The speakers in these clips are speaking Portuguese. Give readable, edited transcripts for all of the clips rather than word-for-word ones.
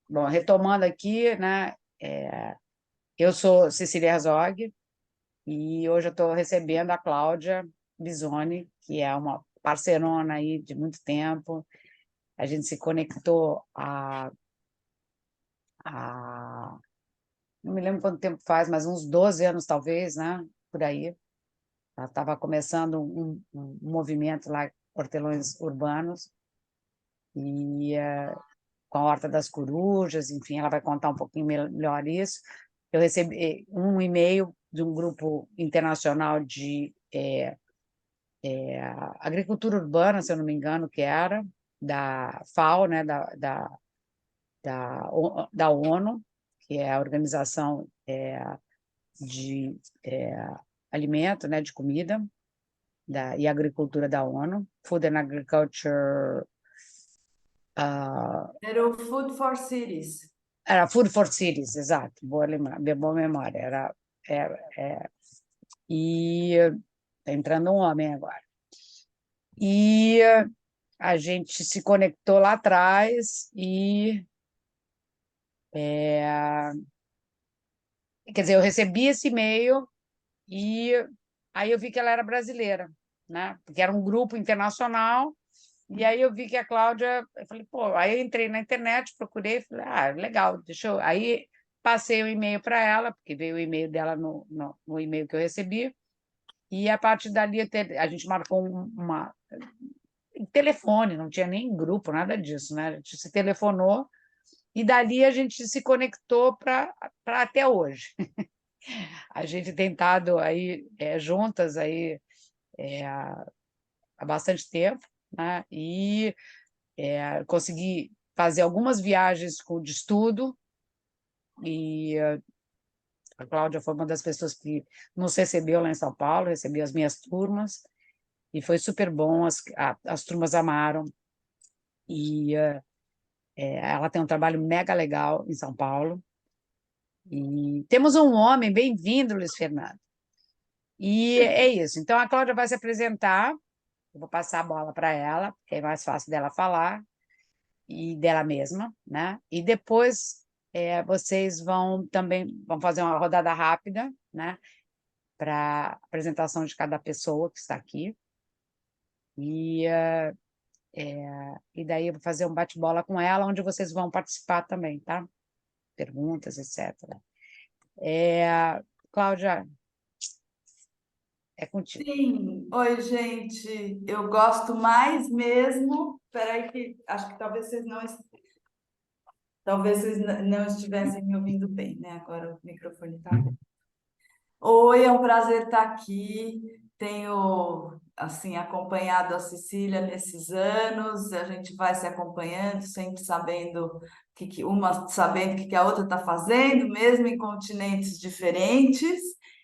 Bom, retomando aqui, né? Eu sou Cecília Herzog e hoje eu estou recebendo a Cláudia Bisoni, que é uma parceirona aí de muito tempo. A gente se conectou a não me lembro quanto tempo faz, mas uns 12 anos talvez, né? Por aí. Ela estava começando um movimento lá, Hortelões Urbanos, e com a Horta das Corujas, enfim, ela vai contar um pouquinho melhor isso. Eu recebi um e-mail de um grupo internacional de agricultura urbana, se eu não me engano, que era, da FAO, né, da ONU, que é a Organização de Alimento, né, de comida e agricultura da ONU, Food and Agriculture, Era o Food for Cities. era Food for Cities, exato, boa memória, e está entrando um homem agora. E a gente se conectou lá atrás é, quer dizer, eu recebi esse e-mail e aí eu vi que ela era brasileira, né? Porque era um grupo internacional. E aí eu vi que a Cláudia, eu falei, pô, aí eu entrei na internet, procurei, falei, legal, deixa eu. Aí passei o e-mail para ela, porque veio o e-mail dela no e-mail que eu recebi, e a partir dali a gente marcou um telefone, não tinha nem grupo, nada disso, né? A gente se telefonou e dali a gente se conectou para até hoje. A gente tem estado aí juntas aí há bastante tempo, né? E consegui fazer algumas viagens de estudo, e a Cláudia foi uma das pessoas que nos recebeu lá em São Paulo, recebeu as minhas turmas, e foi super bom, as turmas amaram, e ela tem um trabalho mega legal em São Paulo, e temos um homem, bem-vindo, Luiz Fernando. E é isso, então a Cláudia vai se apresentar, eu vou passar a bola para ela, porque é mais fácil dela falar, e dela mesma, né? E depois vocês vão fazer uma rodada rápida, né? Para apresentação de cada pessoa que está aqui. E, e daí eu vou fazer um bate-bola com ela, onde vocês vão participar também, tá? Perguntas, etc. Cláudia, é contigo. Sim, oi, gente. Eu gosto mais mesmo. Peraí, que acho que talvez vocês não estivessem me ouvindo bem, né? Agora o microfone está aberto. Oi, é um prazer estar aqui. Tenho, assim, acompanhado a Cecília nesses anos. A gente vai se acompanhando, sempre sabendo uma sabendo o que a outra está fazendo, mesmo em continentes diferentes.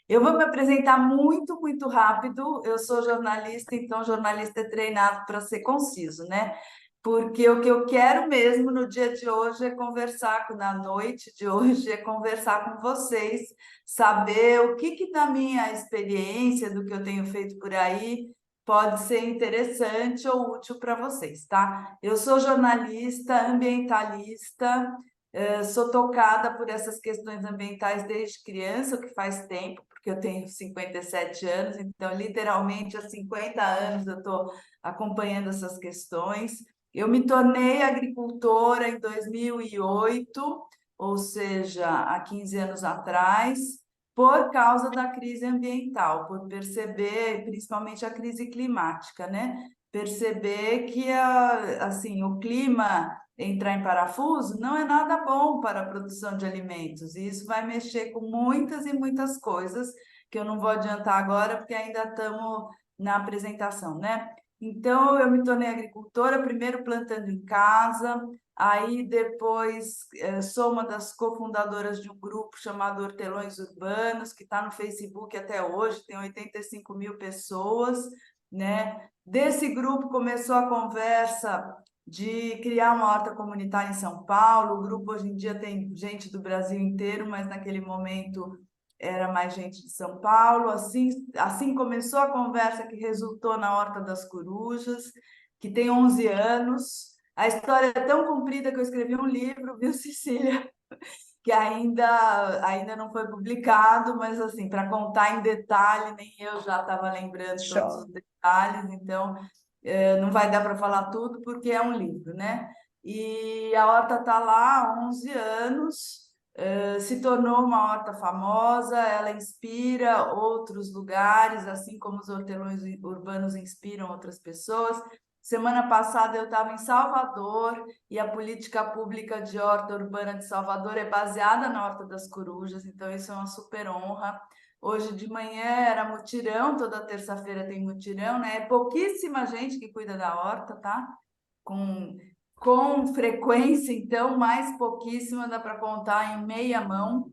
Eu vou me apresentar muito, muito rápido. Eu sou jornalista, então jornalista é treinado para ser conciso, né? Porque o que eu quero mesmo no dia de hoje é conversar, na noite de hoje, é conversar com vocês, saber o que da minha experiência, do que eu tenho feito por aí, pode ser interessante ou útil para vocês, tá? Eu sou jornalista, ambientalista, sou tocada por essas questões ambientais desde criança, o que faz tempo, porque eu tenho 57 anos, então, literalmente, há 50 anos eu estou acompanhando essas questões. Eu me tornei agricultora em 2008, ou seja, há 15 anos atrás, por causa da crise ambiental, por perceber, principalmente a crise climática, né? Perceber que assim, o clima entrar em parafuso não é nada bom para a produção de alimentos, e isso vai mexer com muitas e muitas coisas que eu não vou adiantar agora, porque ainda estamos na apresentação, né? Então, eu me tornei agricultora, primeiro plantando em casa, aí depois sou uma das cofundadoras de um grupo chamado Hortelões Urbanos, que está no Facebook até hoje, tem 85 mil pessoas, né? Desse grupo começou a conversa de criar uma horta comunitária em São Paulo. O grupo hoje em dia tem gente do Brasil inteiro, mas naquele momento era mais gente de São Paulo. Assim começou a conversa que resultou na Horta das Corujas. que tem 11 anos. A história é tão comprida que eu escrevi um livro, viu, Cecília? Que ainda não foi publicado, mas assim, para contar em detalhe, nem eu já estava lembrando todos os Show. detalhes, então não vai dar para falar tudo porque é um livro, né? E a horta está lá há 11 anos, se tornou uma horta famosa, ela inspira outros lugares, assim como os hortelões urbanos inspiram outras pessoas. Semana passada eu estava em Salvador, e a política pública de horta urbana de Salvador é baseada na Horta das Corujas, então isso é uma super honra. Hoje de manhã era mutirão, toda terça-feira tem mutirão, né? É pouquíssima gente que cuida da horta, tá? Com, com frequência, então, mais pouquíssima, dá para contar em meia mão.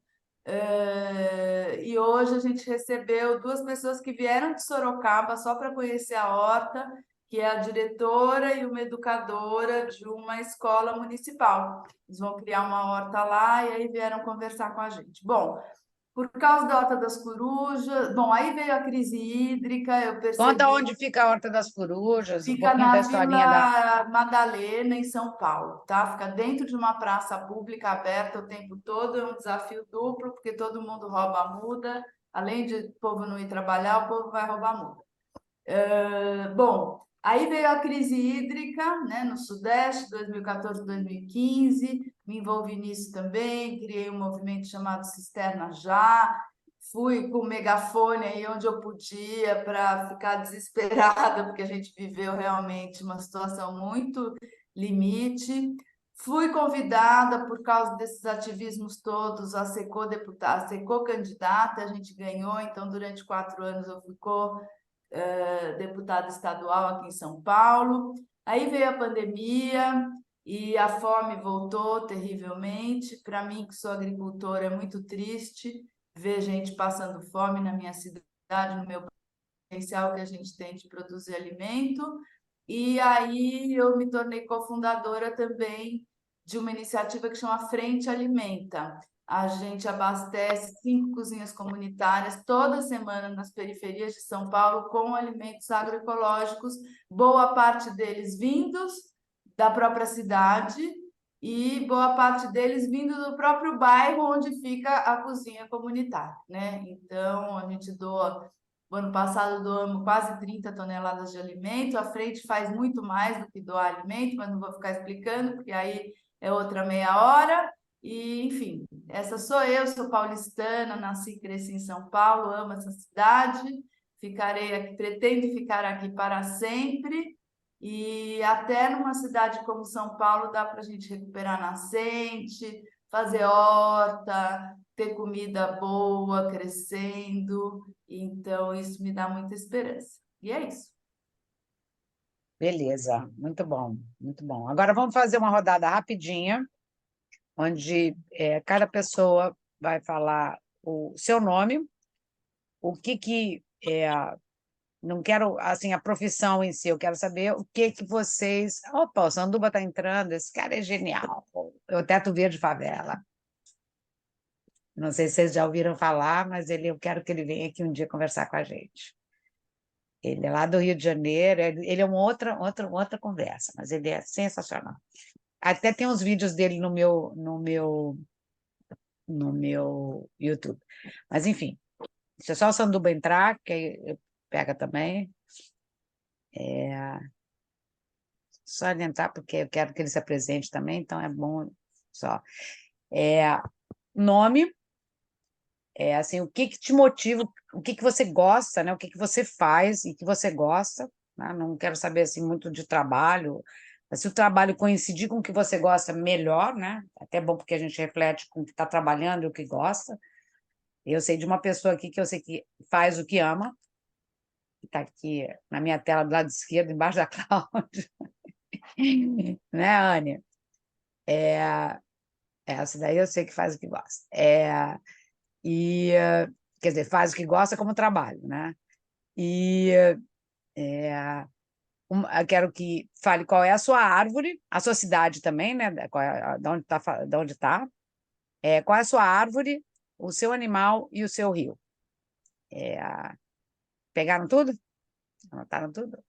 E hoje a gente recebeu duas pessoas que vieram de Sorocaba só para conhecer a horta, que é a diretora e uma educadora de uma escola municipal. Eles vão criar uma horta lá e aí vieram conversar com a gente. Bom, por causa da Horta das Corujas, bom, aí veio a crise hídrica, eu Conta percebi. onde fica a Horta das Corujas, um Fica pouquinho da na historinha da... Vila Madalena, em São Paulo, tá? Fica dentro de uma praça pública aberta o tempo todo, é um desafio duplo, porque todo mundo rouba a muda, além de o povo não ir trabalhar, o povo vai roubar a muda. Bom, aí veio a crise hídrica, né, no Sudeste, 2014, 2015, me envolvi nisso também, criei um movimento chamado Cisterna Já, fui com o megafone aí onde eu podia para ficar desesperada, porque a gente viveu realmente uma situação muito limite. Fui convidada, por causa desses ativismos todos, a ser co-deputada, a ser co-candidata, a gente ganhou, então durante 4 anos eu fui deputada estadual aqui em São Paulo. Aí veio a pandemia e a fome voltou terrivelmente. Para mim, que sou agricultora, é muito triste ver gente passando fome na minha cidade, no meu potencial que a gente tem de produzir alimento. E aí eu me tornei cofundadora também de uma iniciativa que chama Frente Alimenta. A gente abastece 5 cozinhas comunitárias toda semana nas periferias de São Paulo com alimentos agroecológicos, boa parte deles vindos da própria cidade e boa parte deles vindo do próprio bairro onde fica a cozinha comunitária, né? Então, a gente doa. O ano passado doamos quase 30 toneladas de alimento. A frente faz muito mais do que doar alimento, mas não vou ficar explicando, porque aí é outra meia hora. E, enfim, essa sou eu, sou paulistana, nasci e cresci em São Paulo, amo essa cidade, ficarei aqui, pretendo ficar aqui para sempre. E até numa cidade como São Paulo dá para a gente recuperar nascente, fazer horta, ter comida boa crescendo. Então, isso me dá muita esperança. E é isso. Beleza, muito bom, muito bom. Agora vamos fazer uma rodada rapidinha, onde cada pessoa vai falar o seu nome, o que não quero, assim, a profissão em si, eu quero saber o que vocês... Opa, o Sanduba está entrando, esse cara é genial. É o Teto Verde Favela. Não sei se vocês já ouviram falar, mas eu quero que ele venha aqui um dia conversar com a gente. Ele é lá do Rio de Janeiro, ele é uma outra conversa, mas ele é sensacional. Até tem uns vídeos dele no meu YouTube. Mas, enfim, se é só o Sanduba entrar, que aí pega também. Só ele entrar, porque eu quero que ele se apresente também, então é bom só. É, nome, assim, o que te motiva, o que você gosta, né? O que você faz e que você gosta, né? Não quero saber, assim, muito de trabalho, mas se o trabalho coincidir com o que você gosta, melhor, né? Até bom porque a gente reflete com o que está trabalhando e o que gosta. Eu sei de uma pessoa aqui que eu sei que faz o que ama, que está aqui na minha tela do lado esquerdo, embaixo da Cláudia, né, Anne? Essa daí eu sei que faz o que gosta. E, quer dizer, faz o que gosta como trabalho, né? E eu quero que fale qual é a sua árvore, a sua cidade também, né? De onde está, qual é a sua árvore, o seu animal e o seu rio. Pegaram tudo? Anotaram tudo?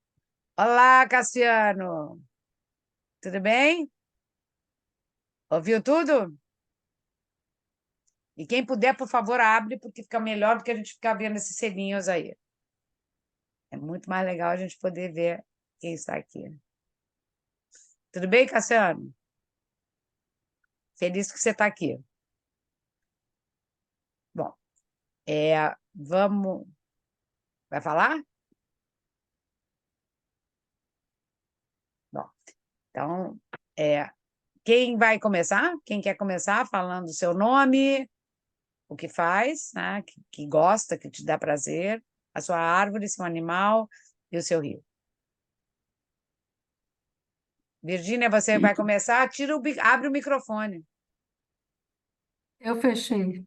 Olá, Cassiano. Tudo bem? Ouviu tudo? E quem puder, por favor, abre, porque fica melhor do que a gente ficar vendo esses selinhos aí. É muito mais legal a gente poder ver quem está aqui. Tudo bem, Cassiano? Feliz que você está aqui. Bom, vamos. Vai falar? Bom, então, quem vai começar? Quem quer começar falando o seu nome, o que faz, né? Que gosta, que te dá prazer, a sua árvore, seu animal e o seu rio. Virgínia, você vai começar? Abre o microfone. Eu fechei.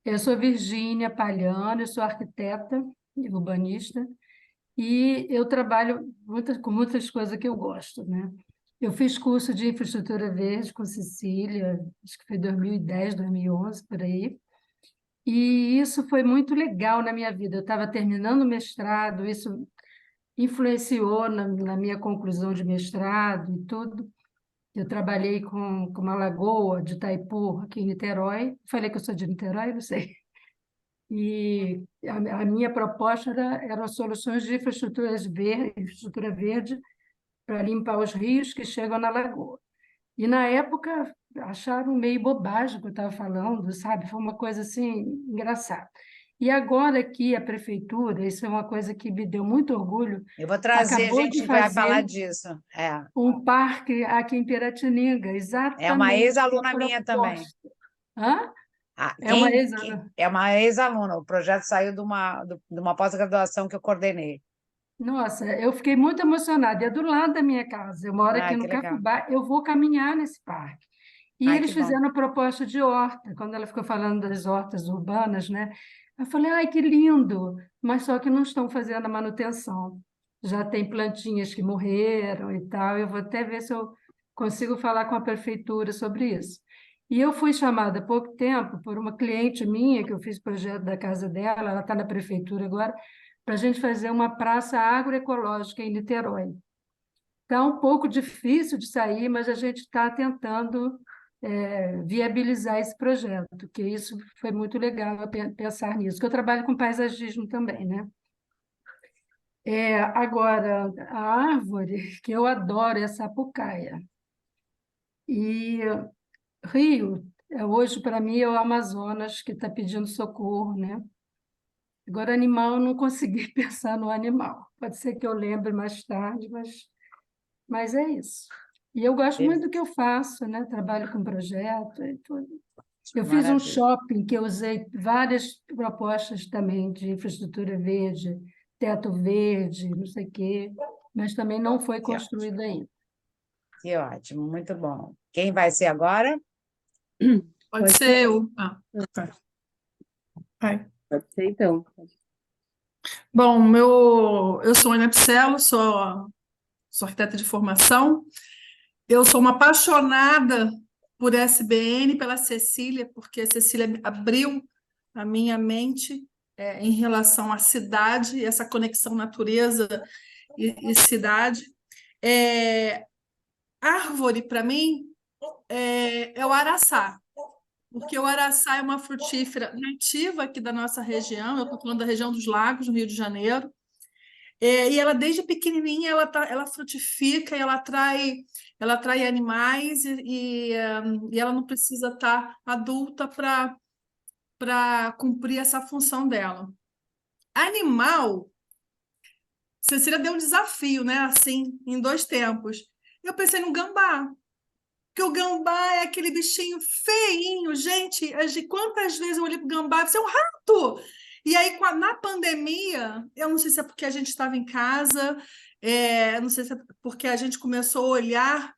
Eu sou Virgínia Palhano, eu sou arquiteta e urbanista e eu trabalho com muitas coisas que eu gosto, né? Eu fiz curso de infraestrutura verde com Cecília, acho que foi 2010, 2011, por aí, e isso foi muito legal na minha vida. Eu estava terminando o mestrado, isso influenciou na minha conclusão de mestrado e tudo. Eu trabalhei com uma lagoa de Itaipu, aqui em Niterói. Falei que eu sou de Niterói, não sei. E a minha proposta eram soluções de infraestrutura verde para limpar os rios que chegam na lagoa. E, na época, acharam meio bobagem o que eu estava falando, sabe? Foi uma coisa, assim, engraçada. E agora aqui, a prefeitura, isso é uma coisa que me deu muito orgulho, Eu vou trazer, a acabou de gente vai falar fazer disso. um parque aqui em Piratininga, É uma exatamente com a ex-aluna minha também. proposta. Hã? Ah, É uma ex é uma ex-aluna. O projeto saiu de uma pós-graduação que eu coordenei. Nossa, eu fiquei muito emocionada. É do lado da minha casa. Eu moro aqui Ah, que no legal. Cafubá, eu vou caminhar nesse parque. E Ai, que eles bom. fizeram a proposta de horta, quando ela ficou falando das hortas urbanas, né? Eu falei, ai, que lindo! Mas só que não estão fazendo a manutenção. Já tem plantinhas que morreram e tal. Eu vou até ver se eu consigo falar com a prefeitura sobre isso. E eu fui chamada há pouco tempo por uma cliente minha, que eu fiz projeto da casa dela, ela está na prefeitura agora, para a gente fazer uma praça agroecológica em Niterói. Está um pouco difícil de sair, mas a gente está tentando viabilizar esse projeto, que isso foi muito legal pensar nisso, que eu trabalho com paisagismo também, né? Agora, a árvore que eu adoro é a sapucaia. E Rio, hoje, para mim, é o Amazonas que está pedindo socorro, né? Agora, animal, eu não consegui pensar no animal. Pode ser que eu lembre mais tarde, mas é isso. E eu gosto muito do que eu faço, né? Trabalho com projeto e tudo. Eu fiz um Maravilha. shopping que eu usei várias propostas também de infraestrutura verde, teto verde, não sei o quê, mas também não foi Que ótimo. construído ainda. Que ótimo. Muito bom. Quem vai ser agora? Pode ser eu. Tá. Vai. Pode ser, então. Bom, eu sou Ana Picello, sou arquiteta de formação. Eu sou uma apaixonada por SBN, pela Cecília, porque a Cecília abriu a minha mente em relação à cidade, essa conexão natureza e cidade. Árvore, para mim, é o araçá. Porque o araçá é uma frutífera nativa aqui da nossa região, eu estou falando da região dos Lagos, no Rio de Janeiro, e ela, desde pequenininha, ela frutifica, e ela atrai animais, e ela não precisa estar adulta para cumprir essa função dela. Animal, Cecília deu um desafio, né? Assim, em 2 tempos. Eu pensei no gambá, que o gambá é aquele bichinho feinho, gente. Quantas vezes eu olhei para o gambá e pensei, é um rato! E aí, na pandemia, eu não sei se é porque a gente estava em casa, não sei se é porque a gente começou a olhar,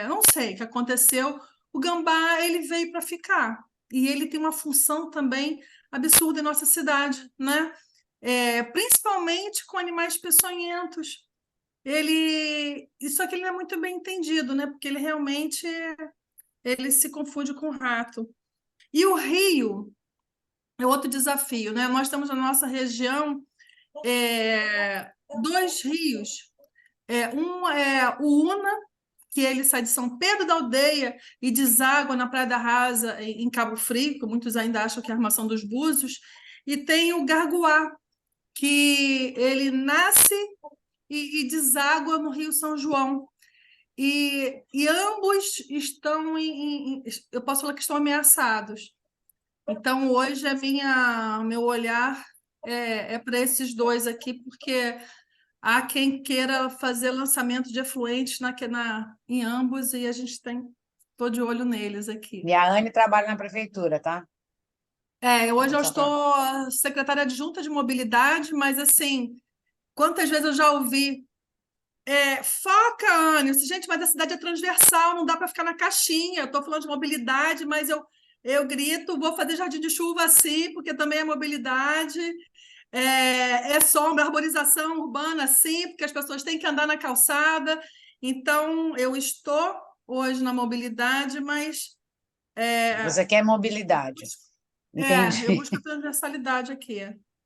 não sei o que aconteceu. O gambá, ele veio para ficar. E ele tem uma função também absurda em nossa cidade, né? Principalmente com animais peçonhentos. Só que ele não é muito bem entendido, né? Porque ele realmente ele se confunde com o rato. E o rio é outro desafio, né? Nós estamos na nossa região dois rios. Um é o Una, que ele sai de São Pedro da Aldeia e deságua na Praia da Rasa, em Cabo Frio, que muitos ainda acham que é a Armação dos Búzios, e tem o Garguá, que ele nasce e deságua no Rio São João. E ambos estão eu posso falar que estão ameaçados. Então, hoje, meu olhar é para esses dois aqui, porque há quem queira fazer lançamento de efluentes em ambos, e a gente estou de olho neles aqui. E a Anne trabalha na prefeitura, tá? Hoje eu Só pra- estou secretária adjunta de mobilidade, mas assim, quantas vezes eu já ouvi foca, Anne, gente, mas a cidade é transversal, não dá para ficar na caixinha. Eu estou falando de mobilidade, mas eu grito, vou fazer jardim de chuva assim, porque também é mobilidade. Sombra, arborização urbana, sim, porque as pessoas têm que andar na calçada. Então, eu estou hoje na mobilidade, mas Você quer mobilidade. eu Entendi. busco a transversalidade aqui.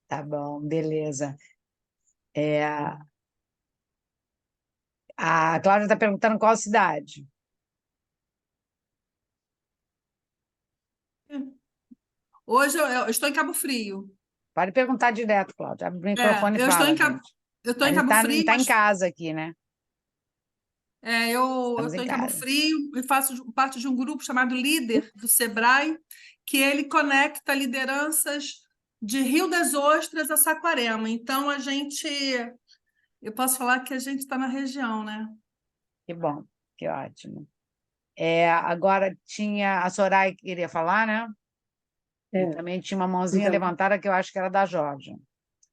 Tá bom, beleza. A Cláudia está perguntando qual cidade. Hoje eu estou em Cabo Frio. Pode perguntar direto, Cláudia. Abre o microfone e Eu estou fala, em Cabo, gente. eu estou A em gente Cabo Frio, tá em mas casa aqui, né? eu Estamos estou em em Cabo casa. Frio e faço parte de um grupo chamado Líder do Sebrae, que ele conecta lideranças de Rio das Ostras a Saquarema. Então, eu posso falar que a gente está na região, né? Que bom, que ótimo. Agora tinha a Soraya que queria falar, né? E É, também tinha uma mãozinha então, levantada que eu acho que era da Jorge.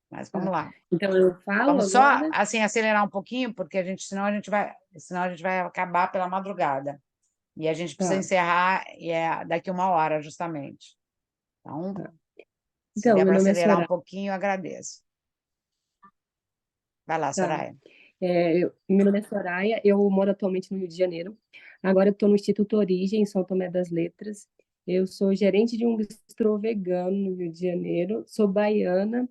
Mas vamos tá. lá. Então eu falo Vamos só agora? assim acelerar um pouquinho, porque senão a gente vai acabar pela madrugada. E a gente precisa Tá, encerrar daqui 1 hora, justamente. Então, tá. se Então, der meu para nome é acelerar um Soraya. pouquinho, eu agradeço. Vai lá, Tá. Soraya. Meu nome é Soraya, eu moro atualmente no Rio de Janeiro. Agora eu estou no Instituto Origem, em São Tomé das Letras. Eu sou gerente de um bistrô vegano no Rio de Janeiro. Sou baiana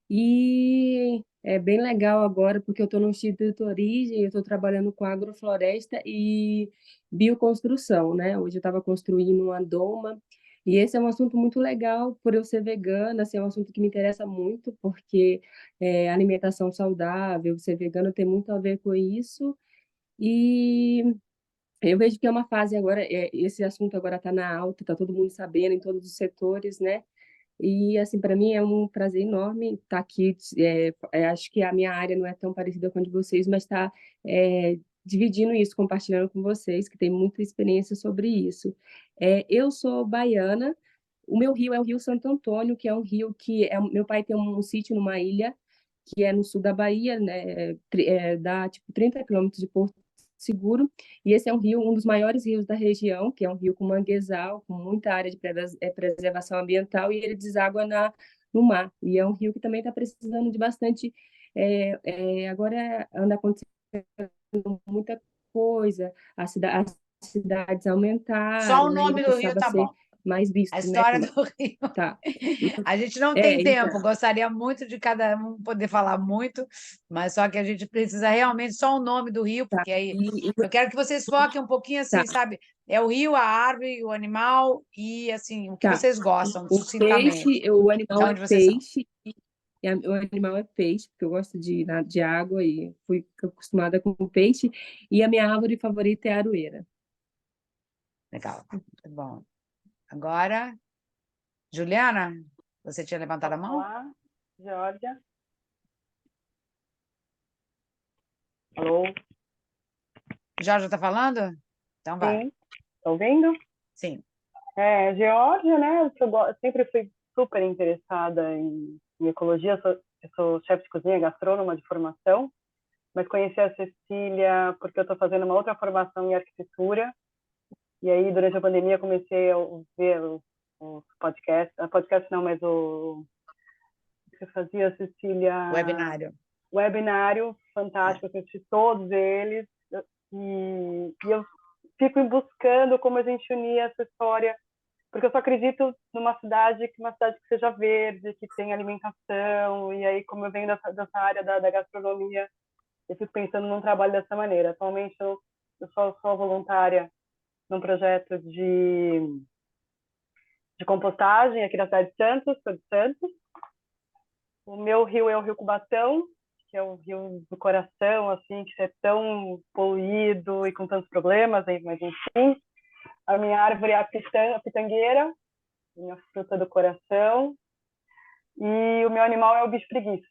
e é bem legal agora, porque eu estou no Instituto Origem, eu estou trabalhando com agrofloresta e bioconstrução, né? Hoje eu estava construindo uma doma, e esse é um assunto muito legal, por eu ser vegana, assim, é um assunto que me interessa muito, porque alimentação saudável, ser vegana tem muito a ver com isso, e eu vejo que é uma fase agora, esse assunto agora está na alta, está todo mundo sabendo em todos os setores, né? E, assim, para mim é um prazer enorme estar aqui. Acho que a minha área não é tão parecida com a de vocês, mas estar dividindo isso, compartilhando com vocês, que tem muita experiência sobre isso. Eu sou baiana, o meu rio é o Rio Santo Antônio, que é um rio que meu pai tem um sítio numa ilha que é no sul da Bahia, né? Dá tipo 30 quilômetros de Porto Seguro, e esse é um rio, um dos maiores rios da região, que é um rio com manguezal, com muita área de preservação ambiental, e ele deságua no mar. E é um rio que também está precisando de bastante. Agora anda acontecendo muita coisa, as cidades Só o aumentaram, né? Ele nome do rio precisava tá ser bom. mais A visto, né? história do rio. Tá. Então, A gente não tem tempo, então. gostaria muito de cada um poder falar muito, mas só que a gente precisa realmente só o nome do rio, Tá. porque aí E, eu quero que vocês foquem um pouquinho tá, assim, sabe? É o rio, a árvore, o animal e assim, o que tá. vocês gostam, O sucintamente. peixe, o De animal é onde vocês são? peixe, o animal é peixe, porque eu gosto de água e fui acostumada com peixe, e a minha árvore favorita é a aroeira. Legal, muito bom. Agora, Juliana, você tinha levantado a mão? Olá, Georgia. Alô? Jorge está falando? Então vai. Sim, tá ouvindo? Sim. Geórgia, né? Eu sempre fui super interessada em ecologia. Eu sou chefe de cozinha, gastrônoma de formação, mas conheci a Cecília porque eu estou fazendo uma outra formação em arquitetura. E aí, durante a pandemia, comecei a ver os podcasts. Podcast não, mas o que você fazia, Cecília? Webinário fantástico, eu assisti todos eles. E eu fico buscando como a gente unia essa história porque eu só acredito numa cidade que seja verde, que tenha alimentação, e aí, como eu venho dessa área da gastronomia, eu fico pensando num trabalho dessa maneira. Atualmente, eu sou voluntária num projeto de compostagem aqui na cidade de Santos, sou de Santos. O meu rio é o Rio Cubatão, que é o rio do coração, assim, que é tão poluído e com tantos problemas, mas enfim. A minha árvore é a pitangueira, minha fruta do coração. E o meu animal é o bicho preguiça.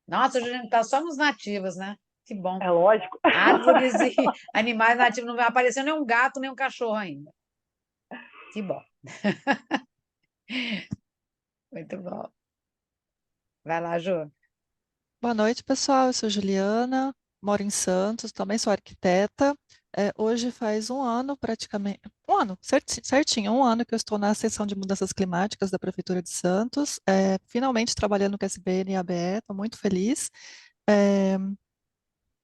Nossa, a gente tá só nos nativos, né? Que bom. É lógico. Árvores e animais nativos. Não vai aparecer nem um gato, nem um cachorro ainda. Que bom. Muito bom. Vai lá, Ju. Boa noite, pessoal. Eu sou Juliana, moro em Santos, também sou arquiteta. Hoje faz um ano, praticamente, um ano, certinho, um ano que eu estou na seção de mudanças climáticas da Prefeitura de Santos, finalmente trabalhando com SBN e ABE, estou muito feliz. É,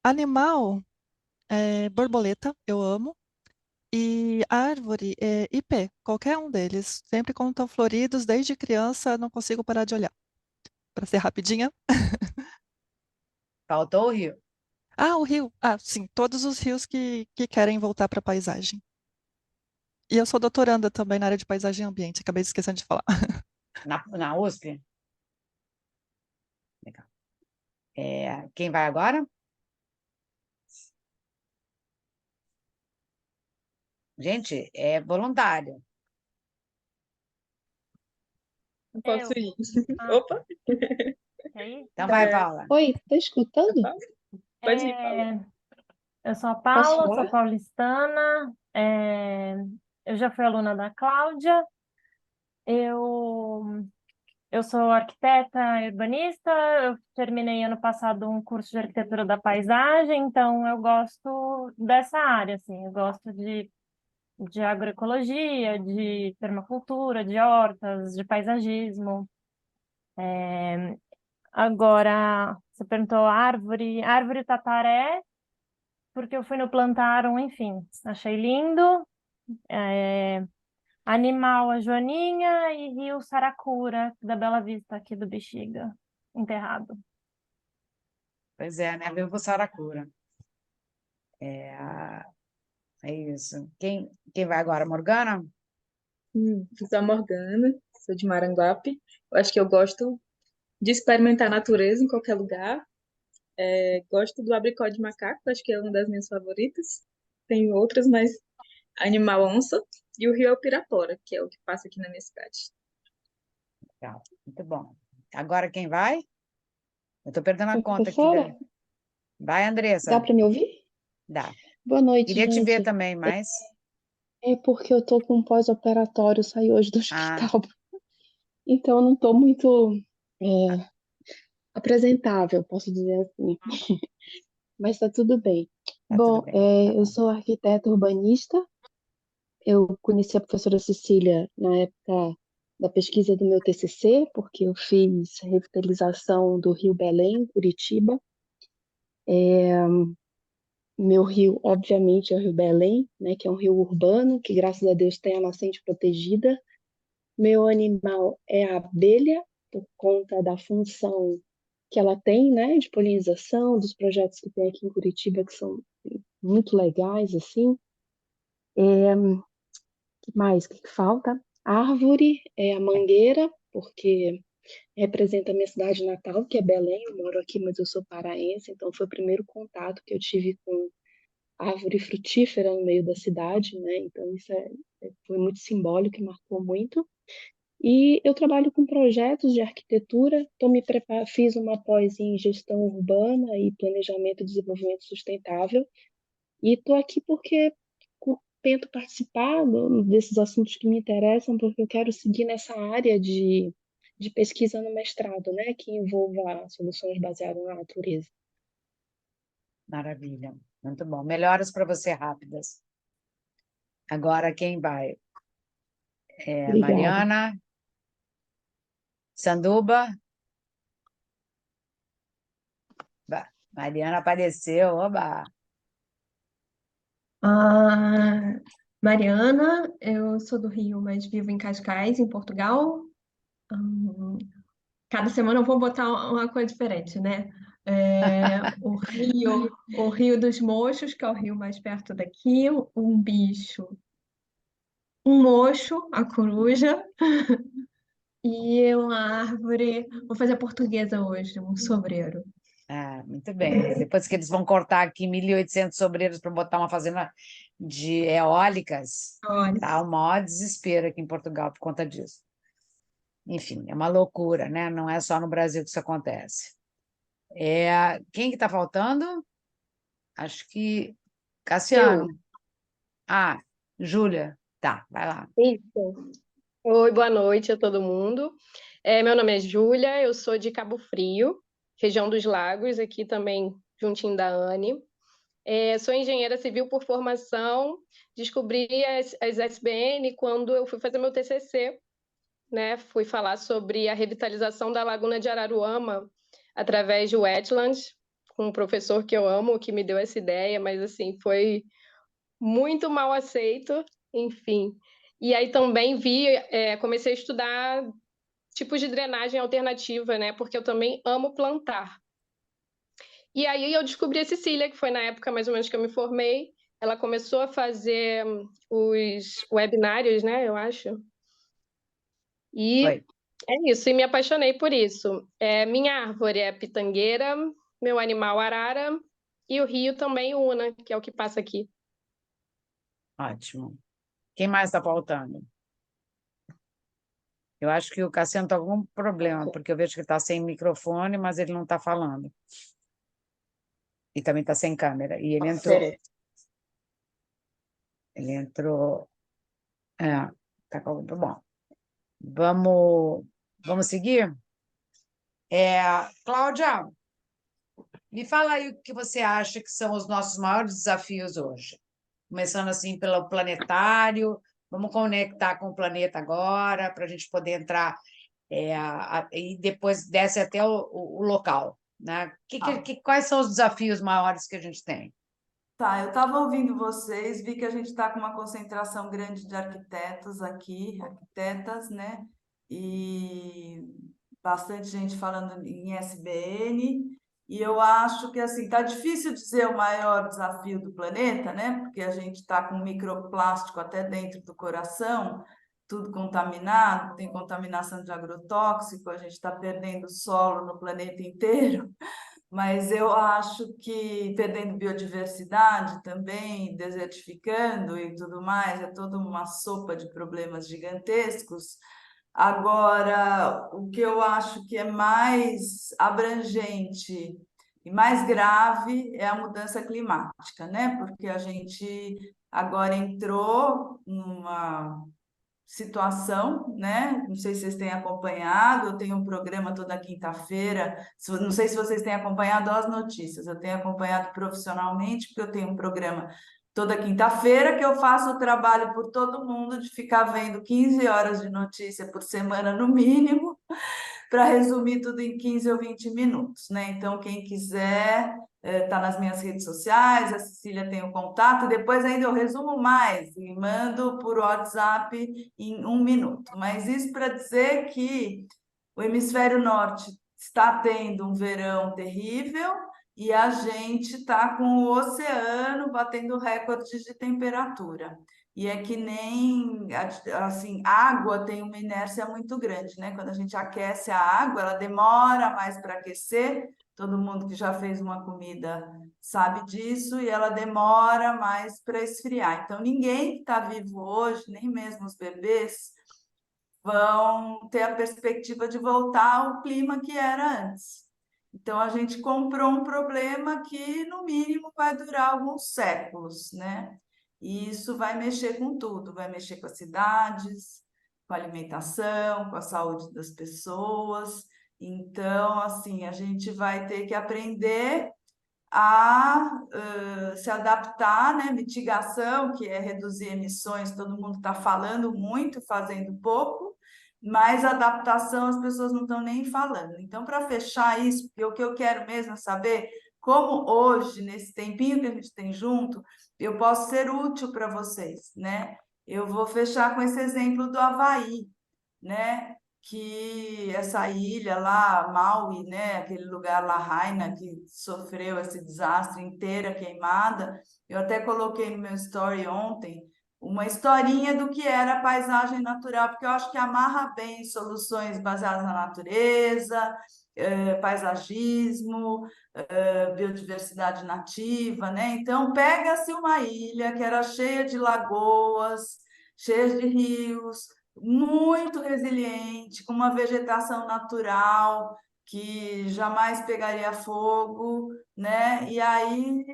Animal, borboleta, eu amo, e árvore, ipê, qualquer um deles. Sempre quando estão floridos, desde criança, não consigo parar de olhar. Para ser rapidinha. Faltou o rio. Ah, o rio. Ah, sim, todos os rios que querem voltar para a paisagem. E eu sou doutoranda também na área de paisagem e ambiente, acabei esquecendo de falar. Na USP? Legal. Quem vai agora? Gente, é voluntário. Não posso ir. Ah, Opa, quer ir? Então vai, É, Paula. Oi, tá escutando? pode ir, Paula. Eu sou a Posso Paula, sou falar? paulistana, eu já fui aluna da Cláudia, eu, eu sou arquiteta urbanista, eu terminei ano passado um curso de arquitetura da paisagem, então eu gosto dessa área, assim, eu gosto de agroecologia, de permacultura, de hortas, de paisagismo. Agora, você perguntou árvore tataré, porque eu fui no plantarum, enfim, achei lindo. É, animal, a Joaninha e rio Saracura, da Bela Vista, aqui do Bexiga, enterrado. Pois é, né? Viu Saracura. É isso. Quem vai agora? Morgana? Sou a Morgana, sou de Maranguape. Eu acho que eu gosto de experimentar a natureza em qualquer lugar. Gosto do abricó de macaco, acho que é uma das minhas favoritas. Tem outras, mas animal onça. E o rio é o Pirapora, que é o que passa aqui na minha cidade. Legal. Muito bom. Agora quem vai? Eu estou perdendo a Oi, conta aqui. professora? Vai, Dá Andressa. para me ouvir? Dá. Boa noite, Queria te ver gente. também, mas... É porque eu tô com um pós-operatório, saí hoje do Ah, hospital. Então eu não tô muito é, apresentável, posso dizer assim. Mas tá tudo bem. tá tudo Bom, bem. Tá eu bom. sou arquiteta urbanista. Eu conheci a professora Cecília na época da pesquisa do meu TCC, porque eu fiz revitalização do Rio Belém, Curitiba. Meu rio, obviamente, é o Rio Belém, né, que é um rio urbano, que graças a Deus tem a nascente protegida. Meu animal é a abelha, por conta da função que ela tem, né, de polinização, dos projetos que tem aqui em Curitiba, que são muito legais, assim. Que mais? O que que falta? Árvore é a mangueira, porque representa a minha cidade natal, que é Belém. Eu moro aqui, mas eu sou paraense, então foi o primeiro contato que eu tive com árvore frutífera no meio da cidade, né? Então isso foi muito simbólico e marcou muito. E eu trabalho com projetos de arquitetura, fiz uma pós em gestão urbana e planejamento e desenvolvimento sustentável, e estou aqui porque tento participar desses assuntos que me interessam, porque eu quero seguir nessa área de pesquisa no mestrado, né, que envolva soluções baseadas na natureza. Maravilha. Muito bom. Melhoras para você rápidas. Agora quem vai? Obrigada. Mariana, Sanduba. Mariana apareceu. Oba! Ah, Mariana, eu sou do Rio, mas vivo em Cascais, em Portugal. Cada semana eu vou botar uma coisa diferente, né? O Rio dos Mochos, que é o rio mais perto daqui, um bicho, um mocho, a coruja, e uma árvore. Vou fazer portuguesa hoje, um sobreiro. Ah, muito bem. Depois que eles vão cortar aqui 1.800 sobreiros para botar uma fazenda de eólicas, Olha, tá o maior desespero aqui em Portugal por conta disso. Enfim, é uma loucura, né? Não é só no Brasil que isso acontece. Quem que está faltando? Acho que Cassiano. Eu. Ah, Júlia. Tá, vai lá. Isso. Oi, boa noite a todo mundo. Meu nome é Júlia, eu sou de Cabo Frio, região dos Lagos, aqui também juntinho da Anne. Sou engenheira civil por formação, descobri as SBN quando eu fui fazer meu TCC, né? Fui falar sobre a revitalização da Laguna de Araruama através de wetlands, com um professor que eu amo, que me deu essa ideia, mas assim, foi muito mal aceito, enfim. E aí também comecei a estudar tipos de drenagem alternativa, né? Porque eu também amo plantar. E aí eu descobri a Cecília, que foi na época mais ou menos que eu me formei. Ela começou a fazer os webinários, né? Eu acho. E Oi. é isso, e me apaixonei por isso. Minha árvore é pitangueira, meu animal arara, e o rio também Una, que é o que passa aqui. Ótimo. Quem mais está faltando? Eu acho que o Cassiano está com algum problema, porque eu vejo que está sem microfone, mas ele não está falando. E também está sem câmera. E ele entrou. Ele entrou. Tá com... Bom. Vamos seguir? Cláudia, me fala aí o que você acha que são os nossos maiores desafios hoje. Começando assim pelo planetário, vamos conectar com o planeta agora, para a gente poder entrar e depois desce até o local, né? Quais são os desafios maiores que a gente tem? Tá, eu estava ouvindo vocês, vi que a gente está com uma concentração grande de arquitetos aqui, arquitetas, né? E bastante gente falando em SBN. E eu acho que assim, tá difícil dizer o maior desafio do planeta, né? Porque a gente está com microplástico até dentro do coração, tudo contaminado, tem contaminação de agrotóxico, a gente está perdendo solo no planeta inteiro. Mas eu acho que perdendo biodiversidade também, desertificando e tudo mais, é toda uma sopa de problemas gigantescos. Agora, o que eu acho que é mais abrangente e mais grave é a mudança climática, né? Porque a gente agora entrou numa situação, né? Não sei se vocês têm acompanhado, eu tenho um programa toda quinta-feira, não sei se vocês têm acompanhado as notícias, eu tenho acompanhado profissionalmente, porque eu tenho um programa toda quinta-feira que eu faço o trabalho por todo mundo de ficar vendo 15 horas de notícia por semana no mínimo, para resumir tudo em 15 ou 20 minutos, né? Então, quem quiser, está nas minhas redes sociais, a Cecília tem o contato, depois ainda eu resumo mais e mando por WhatsApp em 1 minuto. Mas isso para dizer que o hemisfério norte está tendo um verão terrível e a gente está com o oceano batendo recordes de temperatura. E é que nem, assim, água tem uma inércia muito grande, né? Quando a gente aquece a água, ela demora mais para aquecer. Todo mundo que já fez uma comida sabe disso, e ela demora mais para esfriar. Então, ninguém que está vivo hoje, nem mesmo os bebês, vão ter a perspectiva de voltar ao clima que era antes. Então, a gente comprou um problema que, no mínimo, vai durar alguns séculos, né? E isso vai mexer com tudo, vai mexer com as cidades, com a alimentação, com a saúde das pessoas. Então, assim, a gente vai ter que aprender a se adaptar, né? Mitigação, que é reduzir emissões, todo mundo está falando muito, fazendo pouco, mas adaptação as pessoas não estão nem falando. Então, para fechar isso, porque o que eu quero mesmo é saber como hoje, nesse tempinho que a gente tem junto, eu posso ser útil para vocês, né? Eu vou fechar com esse exemplo do Havaí, né? Que essa ilha lá, Maui, né? Aquele lugar lá, Lahaina, que sofreu esse desastre inteira queimada. Eu até coloquei no meu story ontem uma historinha do que era a paisagem natural, porque eu acho que amarra bem soluções baseadas na natureza, paisagismo, biodiversidade nativa, né? Então, pega-se uma ilha que era cheia de lagoas, cheia de rios, muito resiliente, com uma vegetação natural que jamais pegaria fogo, né? E aí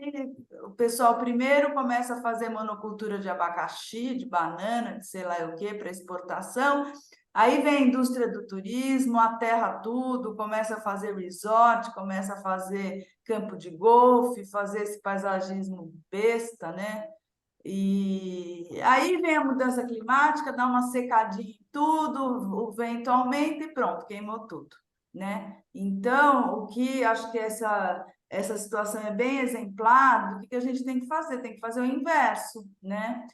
o pessoal primeiro começa a fazer monocultura de abacaxi, de banana, de sei lá o quê, para exportação. Aí vem a indústria do turismo, aterra tudo, começa a fazer resort, começa a fazer campo de golfe, fazer esse paisagismo besta, né? E aí vem a mudança climática, dá uma secadinha em tudo, o vento aumenta e pronto, queimou tudo, né? Então, o que acho que essa situação é bem exemplar do que a gente tem que fazer? Tem que fazer o inverso, né?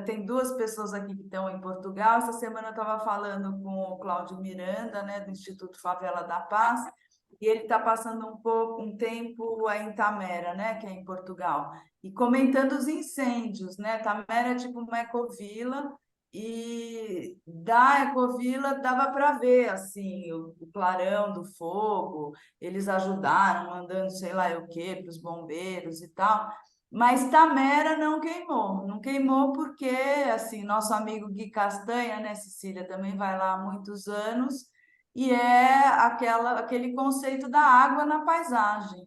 Tem duas pessoas aqui que estão em Portugal. Essa semana eu estava falando com o Cláudio Miranda, né, do Instituto Favela da Paz, e ele está passando um tempo em Tamera, né, que é em Portugal, e comentando os incêndios, né? Tamera é tipo uma ecovila, e da ecovila dava para ver assim o clarão do fogo. Eles ajudaram, mandando sei lá o quê para os bombeiros e tal. Mas Tamera não queimou porque, assim, nosso amigo Gui Castanha, né, Cecília, também vai lá há muitos anos, e é aquele conceito da água na paisagem.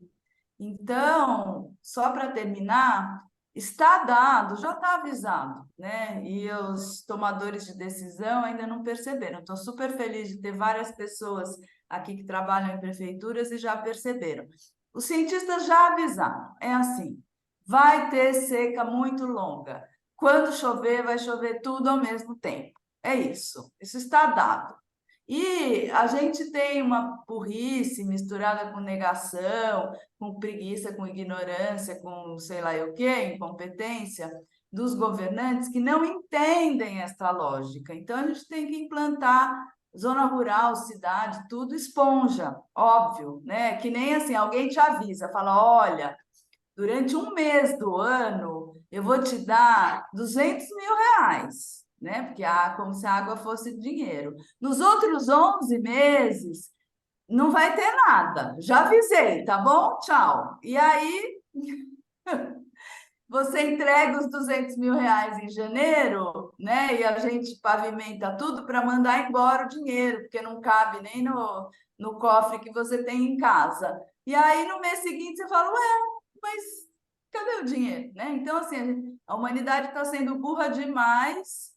Então, só para terminar, está dado, já está avisado, né? E os tomadores de decisão ainda não perceberam. Estou super feliz de ter várias pessoas aqui que trabalham em prefeituras e já perceberam. Os cientistas já avisaram, é assim, vai ter seca muito longa. Quando chover, vai chover tudo ao mesmo tempo. É isso está dado. E a gente tem uma burrice misturada com negação, com preguiça, com ignorância, com sei lá o quê, incompetência dos governantes que não entendem esta lógica. Então, a gente tem que implantar zona rural, cidade, tudo esponja, óbvio, né? Que nem assim, alguém te avisa, fala, olha, durante um mês do ano, eu vou te dar 200 mil reais, né? Porque como se a água fosse dinheiro. Nos outros 11 meses, não vai ter nada. Já avisei, tá bom? Tchau. E aí, você entrega os 200 mil reais em janeiro, né? E a gente pavimenta tudo para mandar embora o dinheiro, porque não cabe nem no cofre que você tem em casa. E aí, no mês seguinte, você fala, ué, mas cadê o dinheiro, né? Então, assim, a humanidade está sendo burra demais.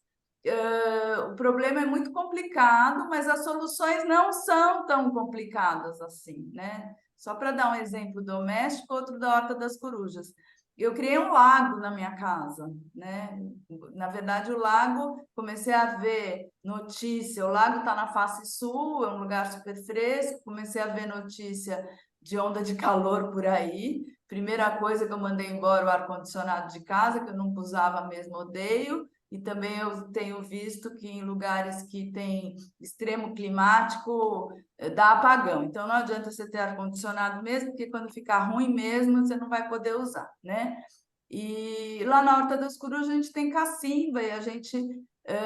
O problema é muito complicado, mas as soluções não são tão complicadas assim, né? Só para dar um exemplo doméstico, outro da Horta das Corujas. Eu criei um lago na minha casa, né? Na verdade, o lago, comecei a ver notícia, o lago está na face sul, é um lugar super fresco, comecei a ver notícia de onda de calor por aí. Primeira coisa que eu mandei embora o ar-condicionado de casa, que eu nunca usava mesmo, odeio. E também eu tenho visto que em lugares que tem extremo climático, dá apagão. Então, não adianta você ter ar-condicionado mesmo, porque quando ficar ruim mesmo, você não vai poder usar, né? E lá na Horta das Corujas a gente tem cacimba e a gente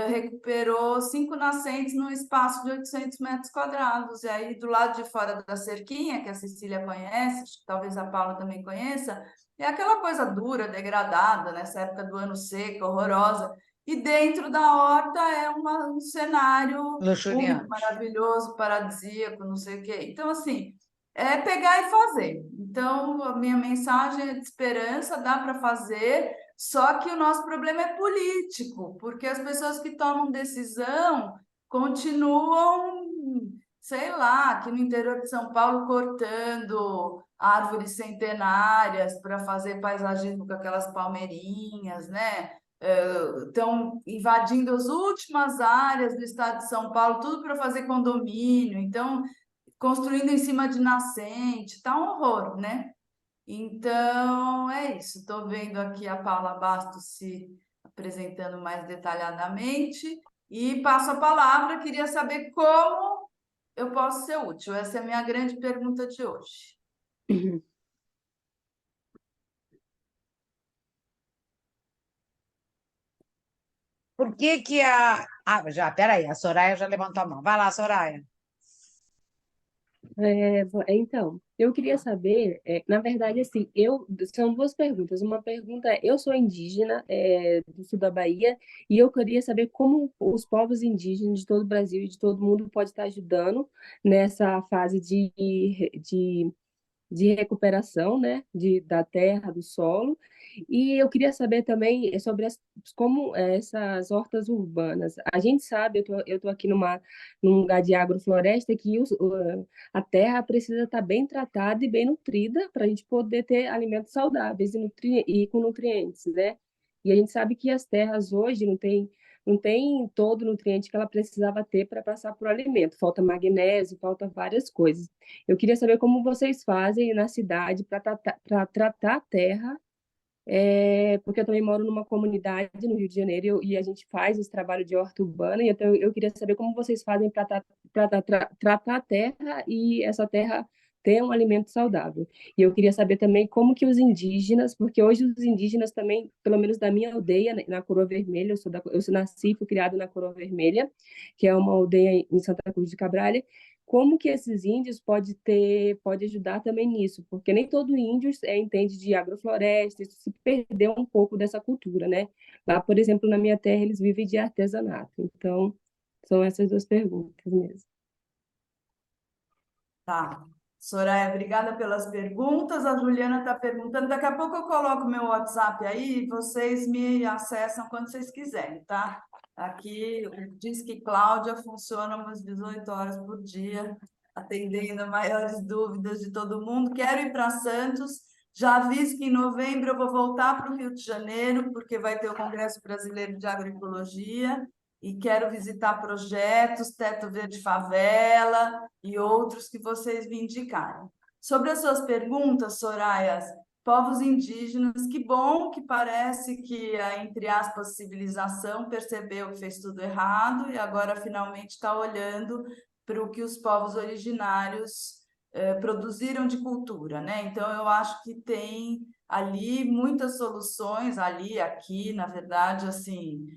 recuperou 5 nascentes num espaço de 800 metros quadrados. E aí, do lado de fora da cerquinha, que a Cecília conhece, talvez a Paula também conheça, é aquela coisa dura, degradada, nessa época do ano seco, horrorosa. E dentro da horta é um cenário único, maravilhoso, paradisíaco, não sei o quê. Então, assim, é pegar e fazer. Então, a minha mensagem é de esperança, dá para fazer, só que o nosso problema é político, porque as pessoas que tomam decisão continuam, sei lá, aqui no interior de São Paulo, cortando árvores centenárias para fazer paisagismo com aquelas palmeirinhas, né? Estão invadindo as últimas áreas do estado de São Paulo, tudo para fazer condomínio, então construindo em cima de nascente, tá um horror, né? Então, é isso. Estou vendo aqui a Paula Bastos se apresentando mais detalhadamente e passo a palavra. Queria saber como eu posso ser útil. Essa é a minha grande pergunta de hoje. Por que que peraí, a Soraya já levantou a mão. Vai lá, Soraya. Então, eu queria saber, na verdade, assim, são duas perguntas. Uma pergunta é, eu sou indígena, do sul da Bahia, e eu queria saber como os povos indígenas de todo o Brasil e de todo mundo pode estar ajudando nessa fase de recuperação, né, da terra, do solo. E eu queria saber também sobre como essas hortas urbanas. A gente sabe, eu tô aqui num lugar de agrofloresta que a terra precisa estar bem tratada e bem nutrida para a gente poder ter alimentos saudáveis e com nutrientes, né? E a gente sabe que as terras hoje não tem todo o nutriente que ela precisava ter para passar por alimento. Falta magnésio, falta várias coisas. Eu queria saber como vocês fazem na cidade para tratar a terra, porque eu também moro numa comunidade no Rio de Janeiro e a gente faz esse trabalho de horta urbana, e então eu queria saber como vocês fazem para tratar a terra e essa terra ter um alimento saudável. E eu queria saber também como que os indígenas, porque hoje os indígenas também, pelo menos da minha aldeia, na Coroa Vermelha, eu nasci e fui criada na Coroa Vermelha, que é uma aldeia em Santa Cruz de Cabrália. Como que esses índios pode ajudar também nisso? Porque nem todo índio entende de agrofloresta, isso se perdeu um pouco dessa cultura, né? Lá, por exemplo, na minha terra, eles vivem de artesanato. Então, são essas duas perguntas mesmo. Tá. Soraya, obrigada pelas perguntas. A Juliana está perguntando. Daqui a pouco eu coloco meu WhatsApp aí, vocês me acessam quando vocês quiserem, tá? Aqui diz que Cláudia funciona umas 18 horas por dia, atendendo maiores dúvidas de todo mundo. Quero ir para Santos. Já aviso que em novembro eu vou voltar para o Rio de Janeiro, porque vai ter o Congresso Brasileiro de Agroecologia e quero visitar projetos, Teto Verde Favela e outros que vocês me indicaram. Sobre as suas perguntas, Soraya, povos indígenas, que bom que parece que a, entre aspas, civilização percebeu que fez tudo errado e agora finalmente está olhando para o que os povos originários produziram de cultura, né? Então, eu acho que tem ali muitas soluções, aqui, na verdade, assim,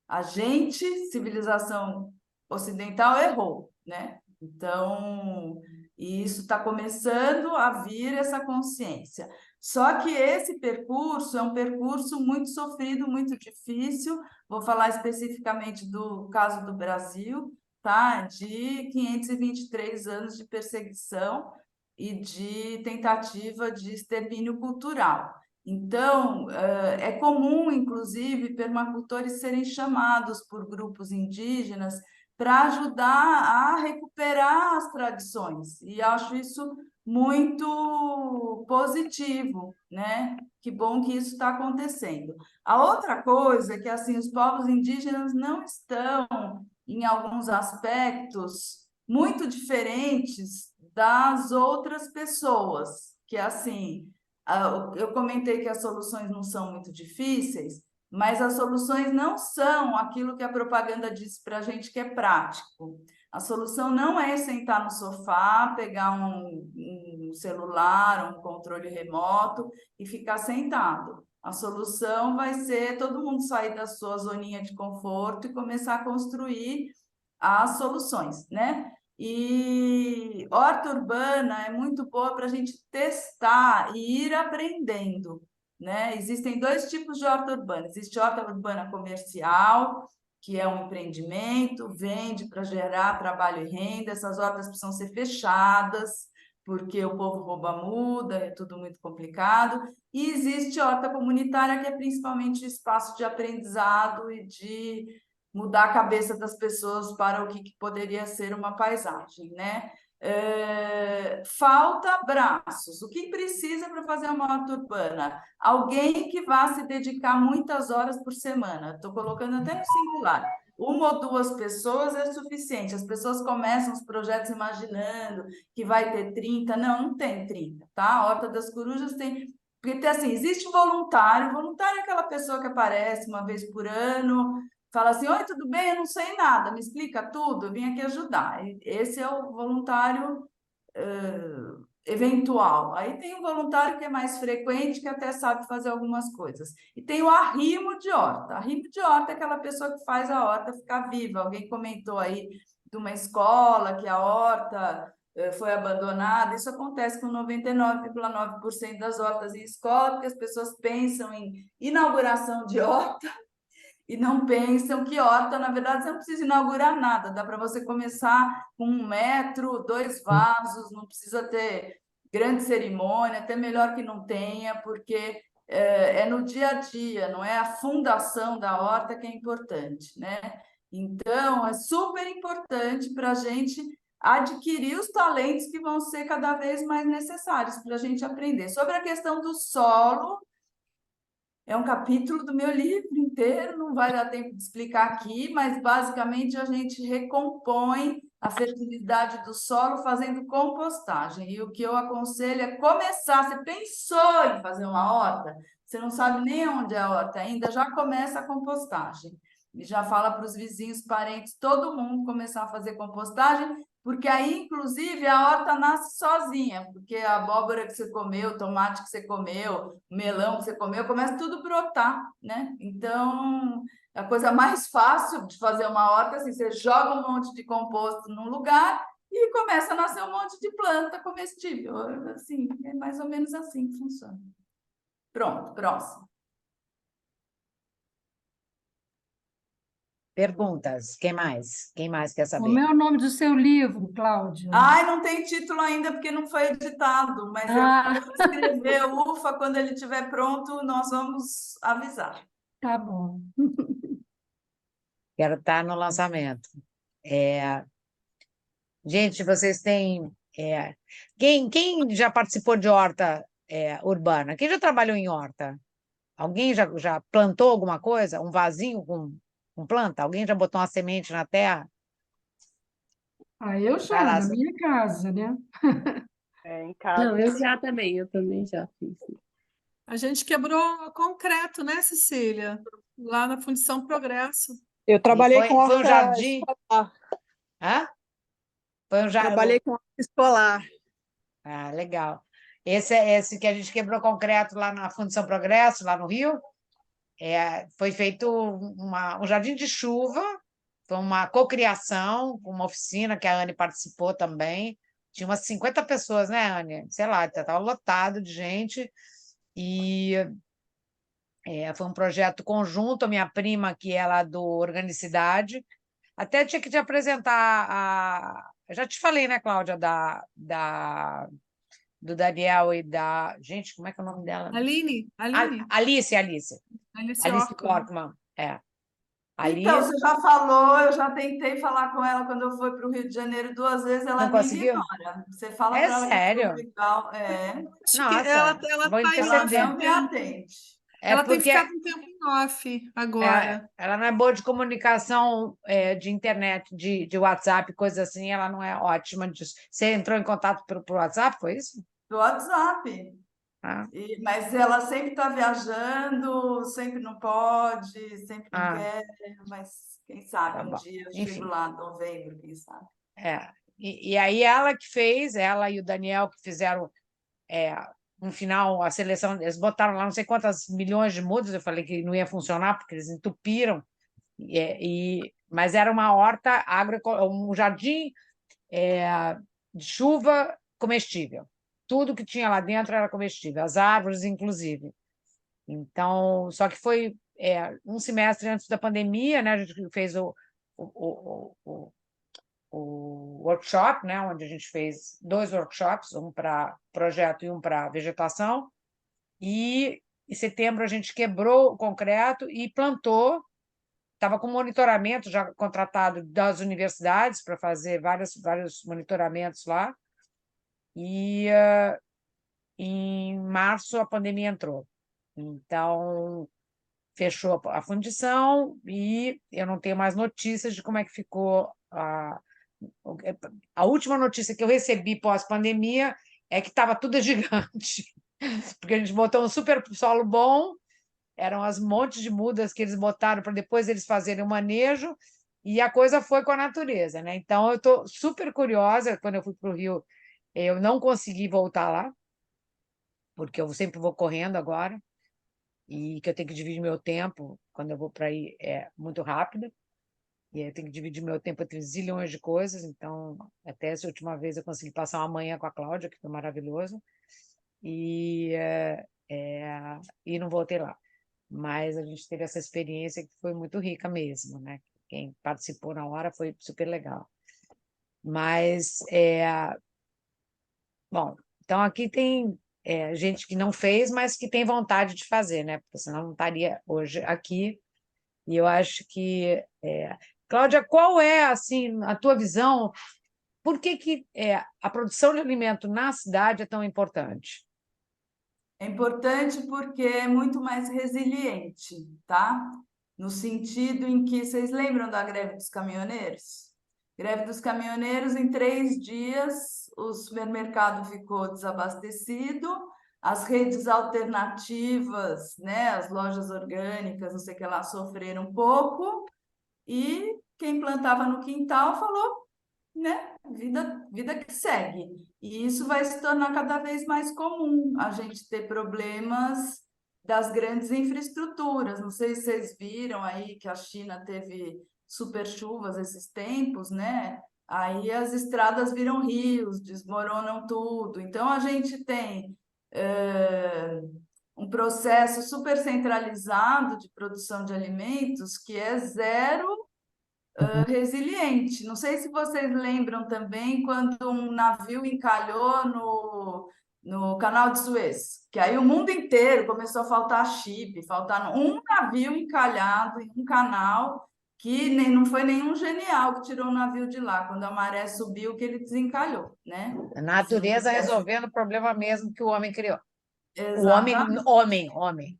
a gente, civilização ocidental, errou, né? Então, isso está começando a vir essa consciência. Só que esse percurso é um percurso muito sofrido, muito difícil. Vou falar especificamente do caso do Brasil, tá? De 523 anos de perseguição e de tentativa de extermínio cultural. Então, é comum, inclusive, permacultores serem chamados por grupos indígenas para ajudar a recuperar as tradições, e acho isso muito positivo, né? Que bom que isso está acontecendo. A outra coisa é que, assim, os povos indígenas não estão, em alguns aspectos, muito diferentes das outras pessoas, que, assim, eu comentei que as soluções não são muito difíceis, mas as soluções não são aquilo que a propaganda diz para a gente que é prático. A solução não é sentar no sofá, pegar um celular, um controle remoto e ficar sentado. A solução vai ser todo mundo sair da sua zoninha de conforto e começar a construir as soluções, né? E horta urbana é muito boa para a gente testar e ir aprendendo, né? Existem dois tipos de horta urbana. Existe horta urbana comercial, que é um empreendimento, vende para gerar trabalho e renda. Essas hortas precisam ser fechadas, porque o povo rouba a muda, é tudo muito complicado. E existe horta comunitária, que é principalmente espaço de aprendizado e de mudar a cabeça das pessoas para o que poderia ser uma paisagem, né? Falta braços. O que precisa para fazer uma horta urbana? Alguém que vá se dedicar muitas horas por semana. Estou colocando até no singular. uma ou duas pessoas é suficiente. As pessoas começam os projetos imaginando que vai ter 30. Não, não tem 30, tá? A Horta das Corujas tem... Porque, assim, existe voluntário. Voluntário é aquela pessoa que aparece uma vez por ano, fala assim, oi, tudo bem? Eu não sei nada, me explica tudo, eu vim aqui ajudar. Esse é o voluntário eventual. Aí tem o voluntário que é mais frequente, que até sabe fazer algumas coisas. E tem o arrimo de horta. Arrimo de horta é aquela pessoa que faz a horta ficar viva. Alguém comentou aí de uma escola que a horta foi abandonada. Isso acontece com 99,9% das hortas em escola, porque as pessoas pensam em inauguração de horta e não pensam que horta, na verdade, você não precisa inaugurar nada, dá para você começar com 1 metro, 2 vasos, não precisa ter grande cerimônia, até melhor que não tenha, porque é no dia a dia, não é a fundação da horta que é importante, né? Então, é super importante para a gente adquirir os talentos que vão ser cada vez mais necessários para a gente aprender. Sobre a questão do solo, é um capítulo do meu livro inteiro, não vai dar tempo de explicar aqui, mas basicamente a gente recompõe a fertilidade do solo fazendo compostagem. E o que eu aconselho é começar. Você pensou em fazer uma horta? Você não sabe nem onde é a horta ainda, já começa a compostagem. E já fala para os vizinhos, parentes, todo mundo começar a fazer compostagem, porque aí, inclusive, a horta nasce sozinha, porque a abóbora que você comeu, o tomate que você comeu, o melão que você comeu, começa tudo a brotar, né? Então, a coisa mais fácil de fazer uma horta, assim, você joga um monte de composto num lugar e começa a nascer um monte de planta comestível. Assim, é mais ou menos assim que funciona. Pronto, próximo. Perguntas. Quem mais? Quem mais quer Como saber? é o nome do seu livro, Cláudia? Ai, não tem título ainda porque não foi editado, mas eu vou escrever, ufa, quando ele estiver pronto, nós vamos avisar. Tá bom. Quero estar no lançamento. Gente, vocês têm... quem já participou de horta urbana? Quem já trabalhou em horta? Alguém já plantou alguma coisa? Um vasinho com planta? Alguém já botou uma semente na terra? Ah, eu Vai já, lá, na minha casa, né? Em Não, casa. eu também já fiz. A gente quebrou concreto, né, Cecília? Lá na Fundição Progresso. Eu E trabalhei com foi um horta jardim... escolar. Hã? Foi um jardim... Trabalhei com horta escolar. Ah, legal. Esse que a gente quebrou concreto lá na Fundição Progresso, lá no Rio, foi feito um jardim de chuva, foi uma cocriação, uma oficina que a Anne participou também. Tinha umas 50 pessoas, né, Anne? Sei lá, estava lotado de gente. E foi um projeto conjunto, a minha prima, que é lá do Organicidade. Até tinha que te apresentar Eu já te falei, né, Cláudia, do Daniel e da... Gente, como é que é o nome dela? Aline. Alice Alice Orton. Portman. Então, Alice, você já falou, eu já tentei falar com ela quando eu fui para o Rio de Janeiro 2 vezes, ela não me conseguiu? ignora. Você fala É para ela que foi sério? legal. Acho que ela Nossa, vou tá Ela interceder. não me atende. ela tem Porque ficado um tempo em off agora. ela não é boa de comunicação de internet, de WhatsApp, coisa assim, ela não é ótima disso. Você entrou em contato pelo WhatsApp, foi isso? Do WhatsApp. Ah, Mas ela sempre está viajando, sempre não pode, sempre não ah, quer, mas quem tá sabe um bom. dia eu chego Enfim. lá, novembro, quem sabe. E aí ela que fez, ela e o Daniel que fizeram no final a seleção, eles botaram lá não sei quantas milhões de mudas, eu falei que não ia funcionar porque eles entupiram, mas era uma horta um jardim de chuva comestível. Tudo que tinha lá dentro era comestível, as árvores inclusive. Então, só que foi um semestre antes da pandemia, né? A gente fez o workshop, né, onde a gente fez 2 workshops, um para projeto e um para vegetação, e em setembro a gente quebrou o concreto e plantou, estava com monitoramento já contratado das universidades para fazer vários monitoramentos lá, e em março a pandemia entrou. Então, fechou a fundição e eu não tenho mais notícias de como é que ficou a última notícia que eu recebi pós-pandemia é que estava tudo gigante, porque a gente botou um super solo bom, eram as montes de mudas que eles botaram para depois eles fazerem o manejo, e a coisa foi com a natureza, né? Então, eu estou super curiosa. Quando eu fui para o Rio, eu não consegui voltar lá, porque eu sempre vou correndo agora, e que eu tenho que dividir meu tempo, quando eu vou para aí, é muito rápido. E aí eu tenho que dividir meu tempo entre zilhões de coisas, então, até essa última vez eu consegui passar uma manhã com a Cláudia, que foi maravilhoso, e, e não voltei lá. Mas a gente teve essa experiência que foi muito rica mesmo, né? Quem participou na hora foi super legal. Mas, bom, então aqui tem gente que não fez, mas que tem vontade de fazer, né? Porque senão não estaria hoje aqui. E eu acho que... Cláudia, qual é, assim, a tua visão? Por que a produção de alimento na cidade é tão importante? É importante porque é muito mais resiliente, tá? No sentido em que vocês lembram da greve dos caminhoneiros? Greve dos caminhoneiros, em 3 dias, o supermercado ficou desabastecido, as redes alternativas, né, as lojas orgânicas, não sei o que lá, sofreram um pouco, e quem plantava no quintal falou, né? Vida que segue. E isso vai se tornar cada vez mais comum, a gente ter problemas das grandes infraestruturas. Não sei se vocês viram aí que a China teve super chuvas esses tempos, né? Aí as estradas viram rios, desmoronam tudo. Então a gente tem um processo super centralizado de produção de alimentos que é zero resiliente. Não sei se vocês lembram também quando um navio encalhou no Canal de Suez, que aí o mundo inteiro começou a faltar chip, faltar um navio encalhado em um canal que nem, não foi nenhum genial que tirou o navio de lá, quando a maré subiu que ele desencalhou, né? A Se não natureza tivesse... resolvendo o problema mesmo que o homem criou. O Exatamente. homem.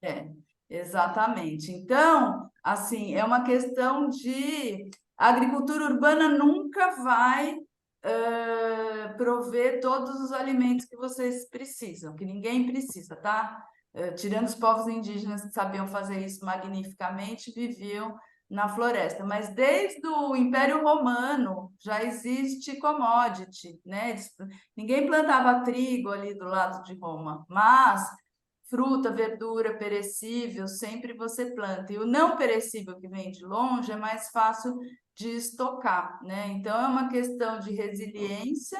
É, exatamente. Então, assim, é uma questão de a agricultura urbana nunca vai prover todos os alimentos que vocês precisam, que ninguém precisa, tá? Tirando os povos indígenas que sabiam fazer isso magnificamente, viviam na floresta. Mas desde o Império Romano já existe commodity, né? Ninguém plantava trigo ali do lado de Roma, mas fruta, verdura, perecível, sempre você planta. E o não perecível que vem de longe é mais fácil de estocar, né? Então é uma questão de resiliência.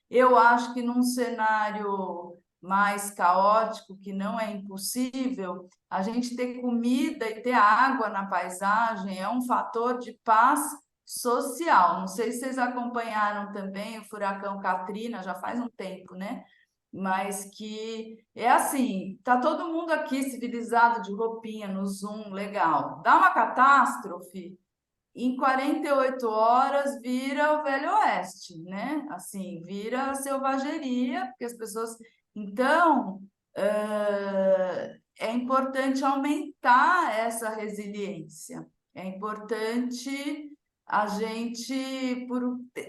Eu acho que num cenário mais caótico, que não é impossível, a gente ter comida e ter água na paisagem é um fator de paz social. Não sei se vocês acompanharam também o furacão Katrina, já faz um tempo, né? Mas que é assim, tá todo mundo aqui civilizado de roupinha no Zoom, legal. Dá uma catástrofe, em 48 horas vira o Velho Oeste, né? Assim, vira a selvageria, porque as pessoas... Então, é importante aumentar essa resiliência. É importante a gente...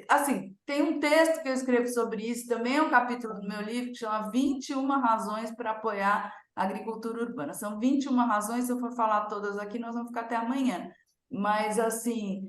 Assim, tem um texto que eu escrevo sobre isso, também é um capítulo do meu livro, que chama 21 razões para apoiar a agricultura urbana. São 21 razões, se eu for falar todas aqui, nós vamos ficar até amanhã. Mas, assim,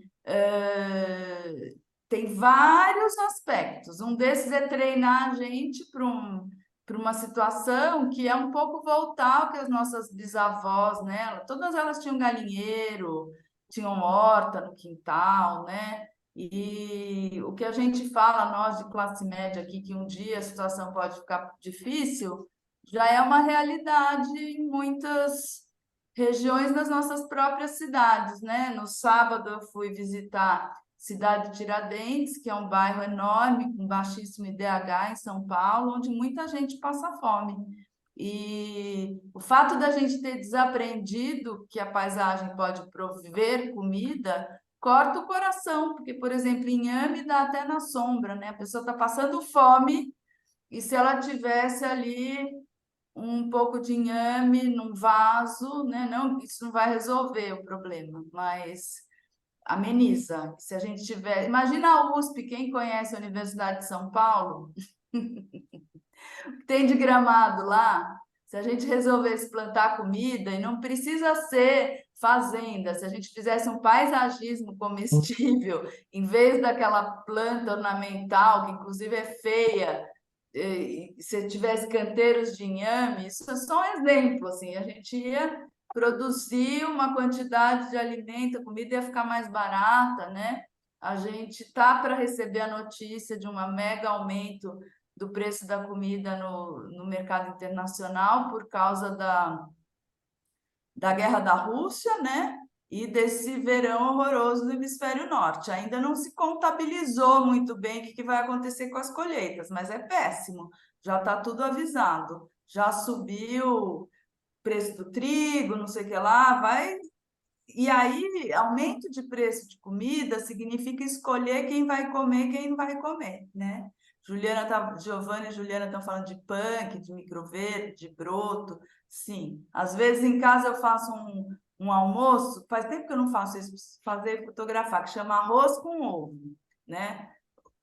tem vários aspectos. Um desses é treinar a gente para uma situação que é um pouco voltar ao que as nossas bisavós, né? Todas elas tinham galinheiro, tinham horta no quintal, né? E o que a gente fala, nós de classe média aqui, que um dia a situação pode ficar difícil, já é uma realidade em muitas regiões das nossas próprias cidades, né? No sábado eu fui visitar Cidade de Tiradentes, que é um bairro enorme, com baixíssimo IDH em São Paulo, onde muita gente passa fome. E o fato da gente ter desaprendido que a paisagem pode prover comida corta o coração, porque, por exemplo, inhame dá até na sombra, né? A pessoa está passando fome e se ela tivesse ali um pouco de inhame num vaso, né? Não, isso não vai resolver o problema, mas ameniza. Se a gente tiver. Imagina a USP, quem conhece a Universidade de São Paulo, tem de gramado lá. Se a gente resolvesse plantar comida, e não precisa ser fazenda, se a gente fizesse um paisagismo comestível, em vez daquela planta ornamental, que inclusive é feia, e se tivesse canteiros de inhame, isso é só um exemplo, assim, a gente ia produzir uma quantidade de alimento, a comida ia ficar mais barata, né? A gente está para receber a notícia de um mega aumento do preço da comida no mercado internacional por causa da guerra da Rússia, né? E desse verão horroroso do hemisfério norte. Ainda não se contabilizou muito bem o que vai acontecer com as colheitas, mas é péssimo. Já está tudo avisado. Já subiu o preço do trigo, não sei o que lá, vai. E aí, aumento de preço de comida significa escolher quem vai comer e quem não vai comer, né? Giovana e Juliana estão falando de punk, de microverde, de broto. Sim, às vezes em casa eu faço um almoço, faz tempo que eu não faço isso, preciso fazer fotografar, que chama arroz com ovo, né?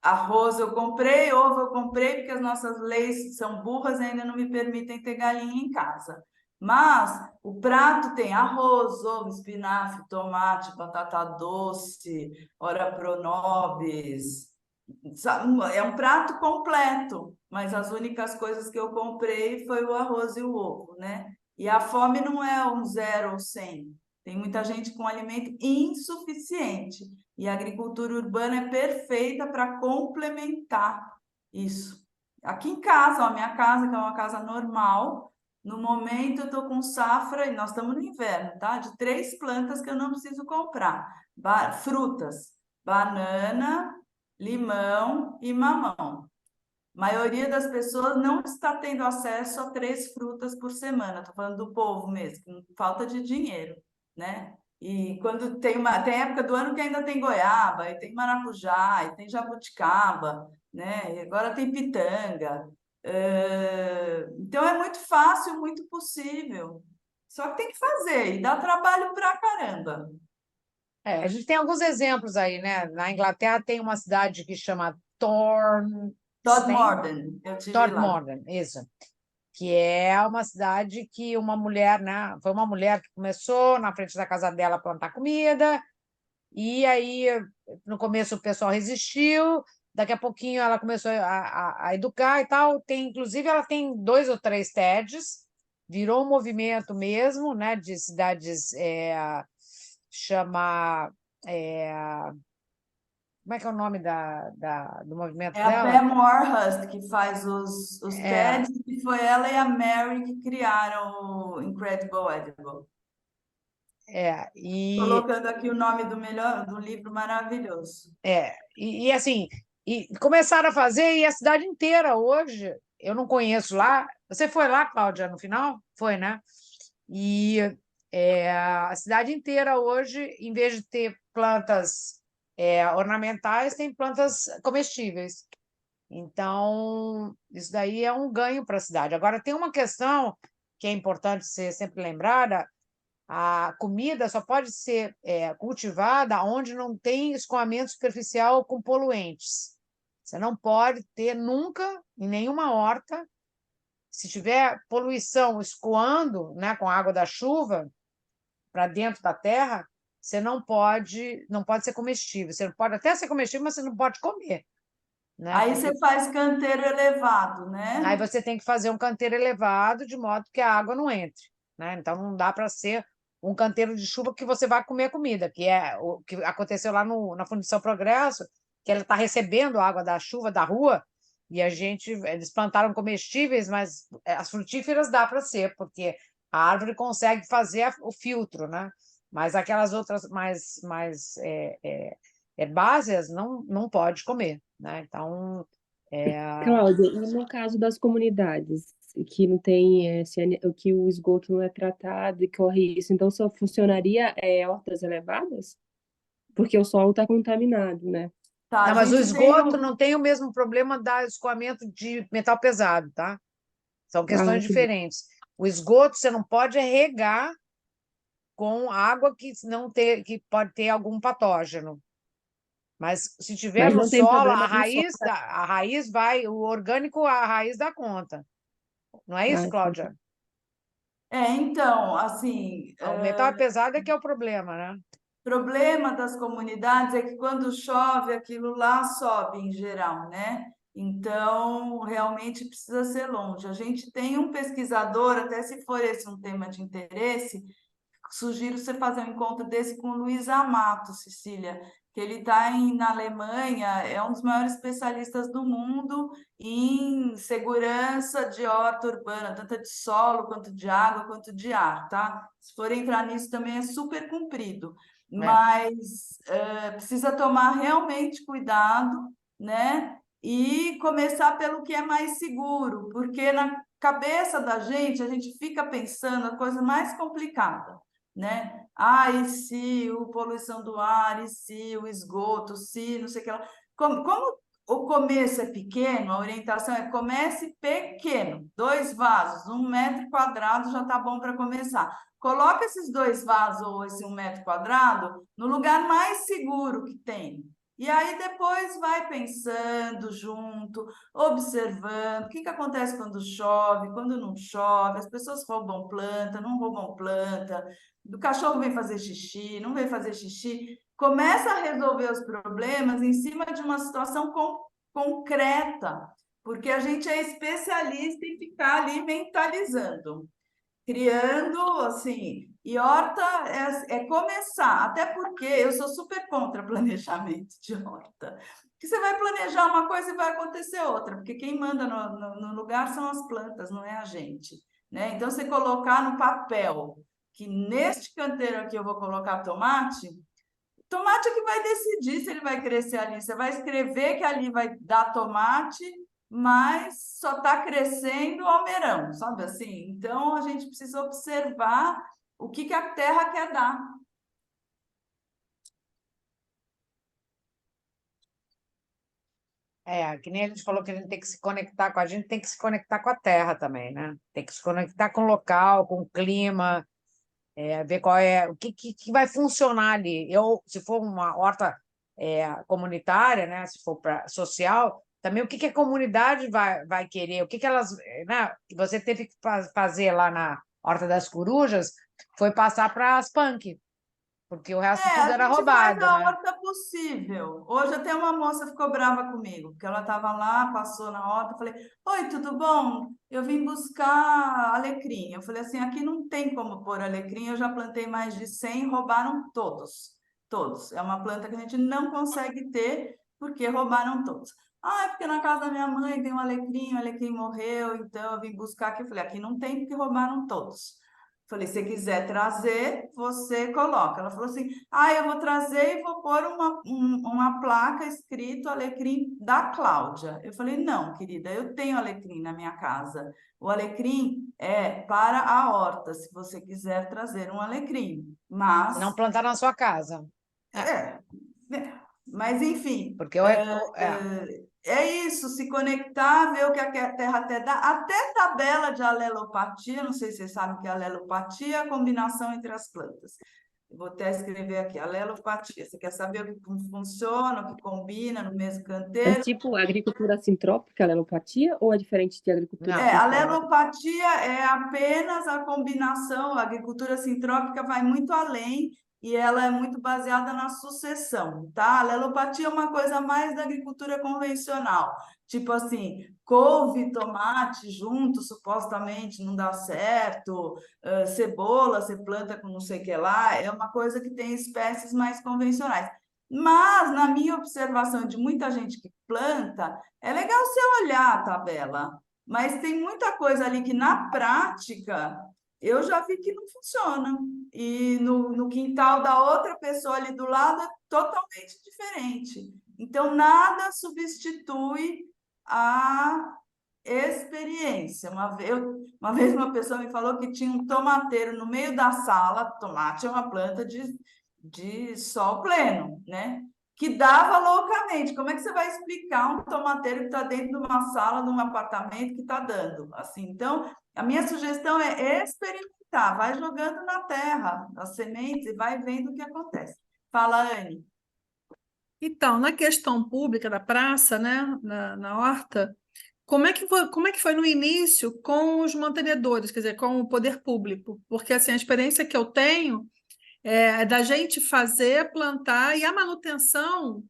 Arroz eu comprei, ovo eu comprei, porque as nossas leis são burras e ainda não me permitem ter galinha em casa. Mas o prato tem arroz, ovo, espinafre, tomate, batata doce, ora pro nobis. É um prato completo, mas as únicas coisas que eu comprei foi o arroz e o ovo, né? E a fome não é um 0 ou 100. Tem muita gente com alimento insuficiente. E a agricultura urbana é perfeita para complementar isso. Aqui em casa, ó, a minha casa, que é uma casa normal, no momento eu estou com safra, e nós estamos no inverno, tá? De 3 plantas que eu não preciso comprar. Frutas, banana, limão e mamão. A maioria das pessoas não está tendo acesso a 3 frutas por semana. Estou falando do povo mesmo, falta de dinheiro, né? E quando tem época do ano que ainda tem goiaba, e tem maracujá, e tem jabuticaba, né? E agora tem pitanga. Então é muito fácil, muito possível. Só que tem que fazer, e dá trabalho pra caramba. A gente tem alguns exemplos aí, né? Na Inglaterra tem uma cidade que chama Todmorden, eu tive lá. Todmorden, isso. Que é uma cidade que uma mulher, né? Foi uma mulher que começou na frente da casa dela a plantar comida, e aí no começo o pessoal resistiu, daqui a pouquinho ela começou a educar e tal. Inclusive, ela tem 2 ou 3 TEDs, virou um movimento mesmo, né? De cidades, chama. Como é que é o nome do movimento É a dela? Pam Warhurst que faz os TEDs, e foi ela e a Mary que criaram o Incredible Edible. Colocando aqui o nome do livro maravilhoso. E assim, começaram a fazer, e a cidade inteira hoje, eu não conheço lá. Você foi lá, Cláudia, no final? Foi, né? E a cidade inteira hoje, em vez de ter plantas ornamentais, tem plantas comestíveis. Então, isso daí é um ganho para a cidade. Agora, tem uma questão que é importante ser sempre lembrada: a comida só pode ser cultivada onde não tem escoamento superficial com poluentes. Você não pode ter nunca, em nenhuma horta, se tiver poluição escoando, né, com a água da chuva para dentro da terra, você não pode ser comestível. Você pode até ser comestível, mas você não pode comer, né? Aí você faz canteiro elevado, né? Aí você tem que fazer um canteiro elevado de modo que a água não entre, né? Então não dá para ser um canteiro de chuva que você vai comer comida, que é o que aconteceu lá na Fundição Progresso, que ela está recebendo água da chuva da rua, e eles plantaram comestíveis, mas as frutíferas dá para ser, porque a árvore consegue fazer o filtro, né? Mas aquelas outras mais herbáceas não pode comer, né? Então Cláudia, e no caso das comunidades que não tem, que o esgoto não é tratado e corre isso, então só funcionaria hortas elevadas? Porque o solo está contaminado, né? Tá, Não, a mas o gente tem esgoto não tem o mesmo problema do escoamento de metal pesado, tá? São questões que bom. diferentes. O esgoto você não pode regar com água que pode ter algum patógeno. Mas se tiver Mas no não tem solo, problema no solo. a raiz vai, o orgânico, a raiz dá conta. Não é isso, Ah, Cláudia? Então, assim, O metal é pesado é que é o problema, né? problema das comunidades é que quando chove, aquilo lá sobe em geral, né? Então, realmente precisa ser longe. A gente tem um pesquisador, até se for esse um tema de interesse, sugiro você fazer um encontro desse com o Luiz Amato, Cecília, que ele está na Alemanha, é um dos maiores especialistas do mundo em segurança de horta urbana, tanto de solo, quanto de água, quanto de ar, tá? Se for entrar nisso também é super comprido, mas precisa tomar realmente cuidado, né? E começar pelo que é mais seguro, porque na cabeça da gente, a gente fica pensando a coisa mais complicada, né? Ah, e se a poluição do ar, e se o esgoto, se não sei o que lá. Como o começo é pequeno, a orientação é comece pequeno, 2 vasos, 1 metro quadrado já está bom para começar. Coloca esses 2 vasos ou esse 1 metro quadrado no lugar mais seguro que tem. E aí depois vai pensando junto, observando o que acontece quando chove, quando não chove, as pessoas roubam planta, não roubam planta, o cachorro vem fazer xixi, não vem fazer xixi. Começa a resolver os problemas em cima de uma situação concreta, porque a gente é especialista em ficar ali mentalizando, criando, assim, e horta é começar, até porque eu sou super contra planejamento de horta, porque você vai planejar uma coisa e vai acontecer outra, porque quem manda no lugar são as plantas, não é a gente, né? Então, você colocar no papel que neste canteiro aqui eu vou colocar tomate, tomate é que vai decidir se ele vai crescer ali. Você vai escrever que ali vai dar tomate, mas só está crescendo almeirão, sabe assim? Então, a gente precisa observar o que a terra quer dar. Que nem a gente falou que a gente tem que se conectar com a gente, tem que se conectar com a terra também, né? Tem que se conectar com o local, com o clima, ver qual é, o que vai funcionar ali. Se for uma horta comunitária, né? Se for para social, também o que a comunidade vai querer, o que elas, né? Que você teve que fazer lá na Horta das Corujas foi passar para as punk, porque o resto tudo A era gente faz roubado, a né? horta possível. Hoje até uma moça ficou brava comigo, porque ela estava lá, passou na horta, eu falei, oi, tudo bom? Eu vim buscar alecrim. Eu falei assim, aqui não tem como pôr alecrim, eu já plantei mais de 100, roubaram todos. Todos. É uma planta que a gente não consegue ter, porque roubaram todos. Ah, é porque na casa da minha mãe tem um alecrim, o alecrim morreu, então eu vim buscar aqui. Eu falei, aqui não tem, porque roubaram todos. Falei, se quiser trazer, você coloca. Ela falou assim, eu vou trazer e vou pôr uma placa escrito alecrim da Cláudia. Eu falei, não, querida, eu tenho alecrim na minha casa. O alecrim é para a horta, se você quiser trazer um alecrim. Mas, Não plantar na sua casa. né, mas enfim, Porque é isso, se conectar, ver o que a Terra até dá, até tabela de alelopatia, não sei se vocês sabem o que é alelopatia, é a combinação entre as plantas. Eu vou até escrever aqui, alelopatia. Você quer saber o que funciona, o que combina no mesmo É canteiro? tipo agricultura sintrópica, alelopatia, ou é diferente de agricultura Não. sintrópica? Alelopatia é apenas a combinação, a agricultura sintrópica vai muito além e ela é muito baseada na sucessão, tá? A alelopatia é uma coisa mais da agricultura convencional, tipo assim, couve e tomate juntos, supostamente não dá certo, cebola você planta com não sei o que lá, é uma coisa que tem espécies mais convencionais. Mas, na minha observação de muita gente que planta, é legal você olhar a tabela, mas tem muita coisa ali que, na prática, eu já vi que não funciona. E no quintal da outra pessoa ali do lado é totalmente diferente. Então, nada substitui a experiência. Uma vez uma pessoa me falou que tinha um tomateiro no meio da sala. Tomate é uma planta de sol pleno, né? que dava loucamente. Como é que você vai explicar um tomateiro que está dentro de uma sala, de um apartamento que está dando? Assim, então, a minha sugestão é experimentar, vai jogando na terra as sementes e vai vendo o que acontece. Fala, Anne. Então, na questão pública da praça, né, na horta, como é que foi no início com os mantenedores, quer dizer, com o poder público? Porque assim, a experiência que eu tenho é da gente fazer, plantar e a manutenção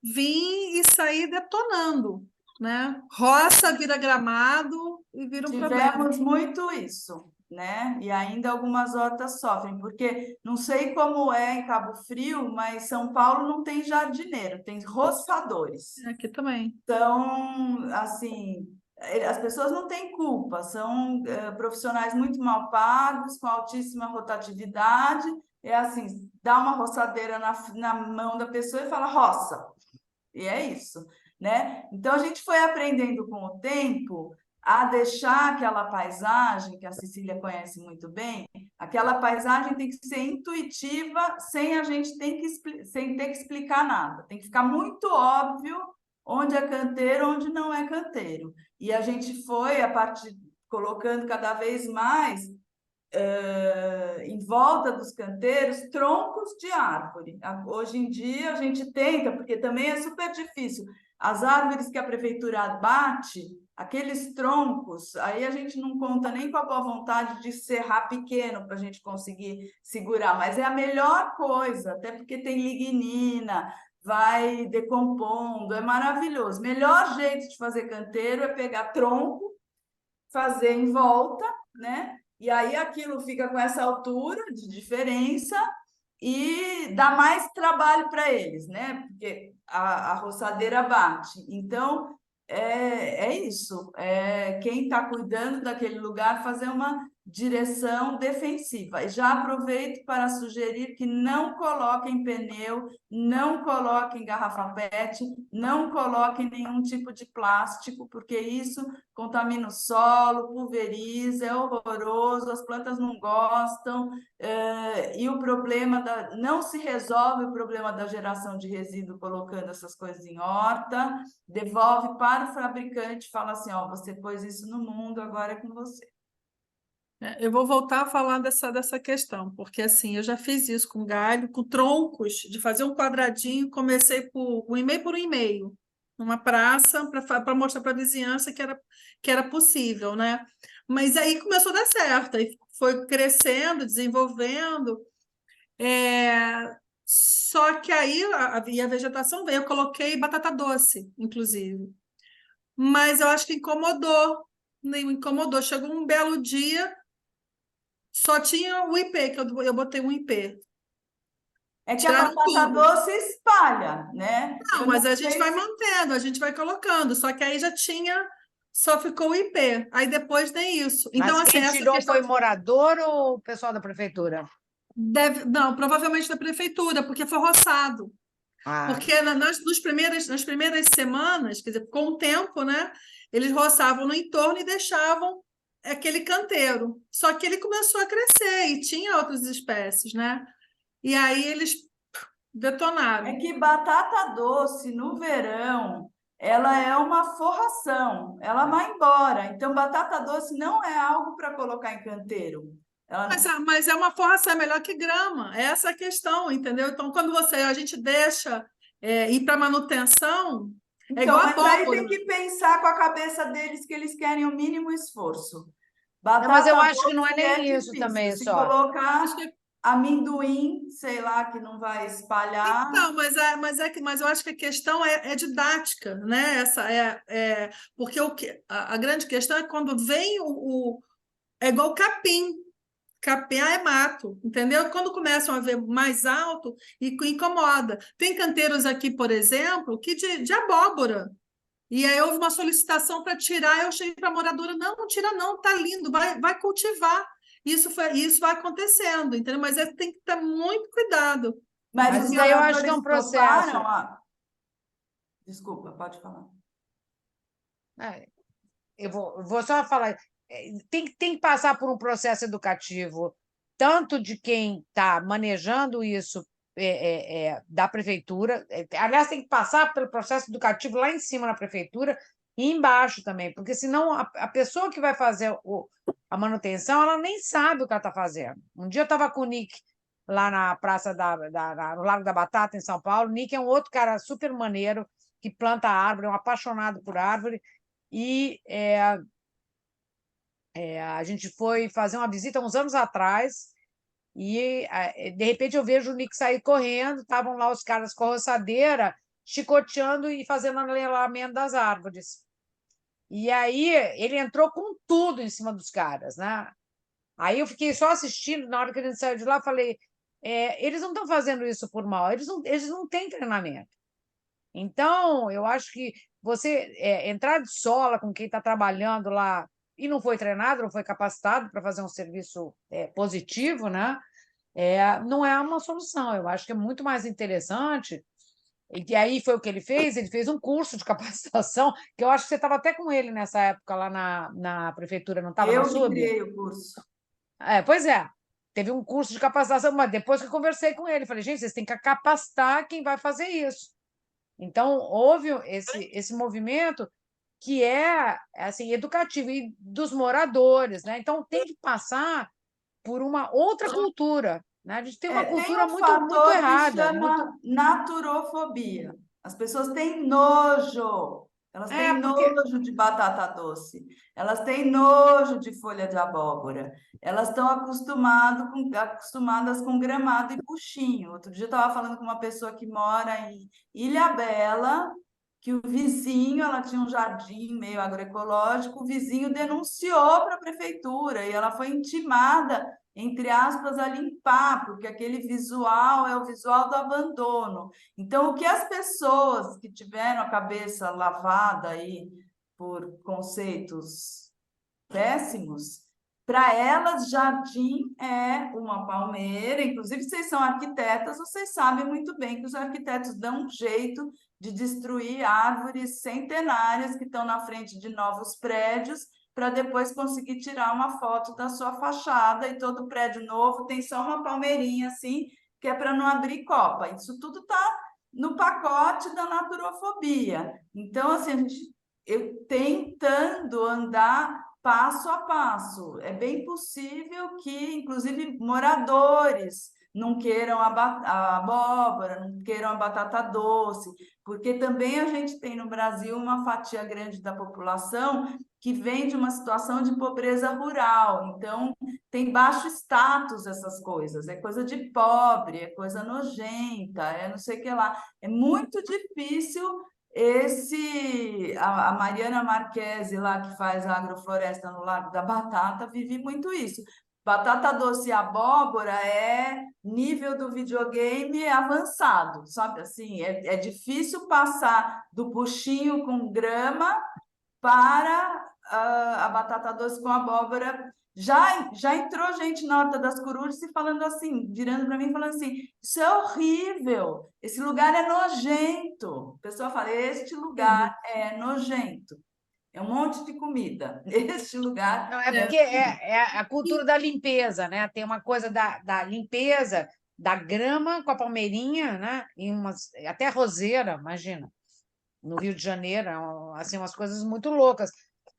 vir e sair detonando, né? Roça vira gramado e vira um problema. Tivemos muito isso, né? E ainda algumas hortas sofrem, porque não sei como é em Cabo Frio, mas São Paulo não tem jardineiro, tem roçadores. Aqui também. Então, assim, as pessoas não têm culpa, são profissionais muito mal pagos, com altíssima rotatividade. É assim, dá uma roçadeira na mão da pessoa e fala, roça. E é isso, né? Então, a gente foi aprendendo com o tempo a deixar aquela paisagem, que a Cecília conhece muito bem, aquela paisagem tem que ser intuitiva, sem a gente sem ter que explicar nada. Tem que ficar muito óbvio onde é canteiro, onde não é canteiro. E a gente foi, a partir, colocando cada vez mais em volta dos canteiros, troncos de árvore. Hoje em dia, a gente tenta, porque também é super difícil. As árvores que a prefeitura bate, aqueles troncos, aí a gente não conta nem com a boa vontade de serrar pequeno para a gente conseguir segurar, mas é a melhor coisa, até porque tem lignina, vai decompondo, é maravilhoso. Melhor jeito de fazer canteiro é pegar tronco, fazer em volta, né? E aí aquilo fica com essa altura de diferença e dá mais trabalho para eles, né? Porque a roçadeira bate. Então, é isso. Quem está cuidando daquele lugar fazer uma direção defensiva. E já aproveito para sugerir que não coloquem pneu, não coloquem garrafa PET, não coloquem nenhum tipo de plástico, porque isso contamina o solo, pulveriza, é horroroso, as plantas não gostam, e o problema não se resolve o problema da geração de resíduo colocando essas coisas em horta, devolve para o fabricante, fala assim, ó, você pôs isso no mundo, agora é com você. Eu vou voltar a falar dessa questão, porque assim, eu já fiz isso com galho, com troncos, de fazer um quadradinho, comecei por 1,5 por 1,5, numa praça, para mostrar para a vizinhança que era possível, né? Mas aí começou a dar certo, aí foi crescendo, desenvolvendo, só que aí a vegetação veio, eu coloquei batata doce, inclusive, mas eu acho que incomodou, chegou um belo dia, só tinha o IP, que eu botei um IP. É que a Tiraram batata tudo. doce espalha, né? Não, Eu mas não a gente sei vai se- mantendo, a gente vai colocando. Só que aí só ficou o IP. Aí depois tem isso. Então, Mas assim, quem essa tirou questão foi o morador ou o pessoal da prefeitura? não, provavelmente da prefeitura, porque foi roçado. Ah, Porque nas primeiras semanas, quer dizer, com o tempo, né, eles roçavam no entorno e deixavam aquele canteiro. Só que ele começou a crescer e tinha outras espécies, né? E aí eles detonaram. É que batata doce no verão, ela é uma forração, ela vai embora. Então, batata doce não é algo para colocar em canteiro. Mas é uma forração, é melhor que grama. Essa é a questão, entendeu? Então, quando a gente deixa ir para manutenção, é Então, igual a mas aí tem abóbora. que pensar com a cabeça deles que eles querem o mínimo esforço. não, mas eu Batata acho que não é doce é nem isso difícil. também Se só. colocar Acho que amendoim, sei lá, que não vai espalhar. Então, mas eu acho que a questão é didática, né? Porque a grande questão é quando vem é igual capim. Capim é mato, entendeu? Quando começam a ver mais alto, e incomoda. Tem canteiros aqui, por exemplo, que de abóbora. E aí houve uma solicitação para tirar, eu cheguei para a moradora, não tira não, tá lindo, vai cultivar. Isso vai acontecendo, entendeu? Mas tem que ter muito cuidado. Mas Mas os isso daí eu acho que é moradores um processo. toparam a... Desculpa, pode falar. É, eu vou só falar. Tem que passar por um processo educativo, tanto de quem está manejando isso da prefeitura. Aliás, tem que passar pelo processo educativo lá em cima na prefeitura e embaixo também, porque senão a pessoa que vai fazer a manutenção, ela nem sabe o que ela está fazendo. Um dia eu estava com o Nick lá na Praça no Largo da Batata, em São Paulo. O Nick é um outro cara super maneiro, que planta árvore, é um apaixonado por árvore, e a gente foi fazer uma visita uns anos atrás, e de repente eu vejo o Nick sair correndo, estavam lá os caras com a roçadeira, chicoteando e fazendo anelamento das árvores. E aí ele entrou com tudo em cima dos caras, né? Aí eu fiquei só assistindo, na hora que a gente saiu de lá, falei, eles não estão fazendo isso por mal, eles não têm treinamento. Então, eu acho que você entrar de sola com quem está trabalhando lá e não foi treinado, não foi capacitado para fazer um serviço positivo, né? Não é uma solução. Eu acho que é muito mais interessante. E aí foi o que ele fez um curso de capacitação, que eu acho que você estava até com ele nessa época lá na prefeitura, não estava na Eu que SUB? criei o curso. Pois é, teve um curso de capacitação, mas depois que eu conversei com ele, falei, gente, vocês têm que capacitar quem vai fazer isso. Então, houve esse movimento que é assim, educativo, e dos moradores, né? Então, tem que passar por uma outra cultura, né? A gente tem uma Tem cultura um muito, muito fator que errada. chama naturofobia. As pessoas têm nojo. Elas têm Porque nojo de batata doce. Elas têm nojo de folha de abóbora. Elas estão acostumadas com gramado e buchinho. Outro dia eu estava falando com uma pessoa que mora em Ilhabela, que o vizinho, ela tinha um jardim meio agroecológico, o vizinho denunciou para a prefeitura e ela foi intimada, entre aspas, a limpar, porque aquele visual é o visual do abandono. Então, o que as pessoas que tiveram a cabeça lavada aí por conceitos péssimos, para elas, jardim é uma palmeira. Inclusive, vocês são arquitetas, vocês sabem muito bem que os arquitetos dão um jeito de destruir árvores centenárias que estão na frente de novos prédios, para depois conseguir tirar uma foto da sua fachada, e todo prédio novo tem só uma palmeirinha assim, que é para não abrir copa. Isso tudo está no pacote da naturofobia. Então, assim, eu tentando andar passo a passo. É bem possível que, inclusive, moradores não queiram a abóbora, não queiram a batata doce, porque também a gente tem no Brasil uma fatia grande da população que vem de uma situação de pobreza rural. Então, tem baixo status essas coisas. É coisa de pobre, é coisa nojenta, é não sei o que lá. É muito difícil a Mariana Marquese, lá que faz a agrofloresta no Largo da Batata, vive muito isso. Batata doce e abóbora é nível do videogame avançado, sabe? Assim, é difícil passar do buchinho com grama para a batata doce com abóbora. Já entrou gente na Horta das Corujas e falando assim, virando para mim, falando assim: isso é horrível, esse lugar é nojento. O pessoal fala: este lugar é nojento. É um monte de comida. Este lugar não, porque é a cultura da limpeza, né? Tem uma coisa da limpeza, da grama com a palmeirinha, né? E até roseira, imagina. No Rio de Janeiro, assim, umas coisas muito loucas,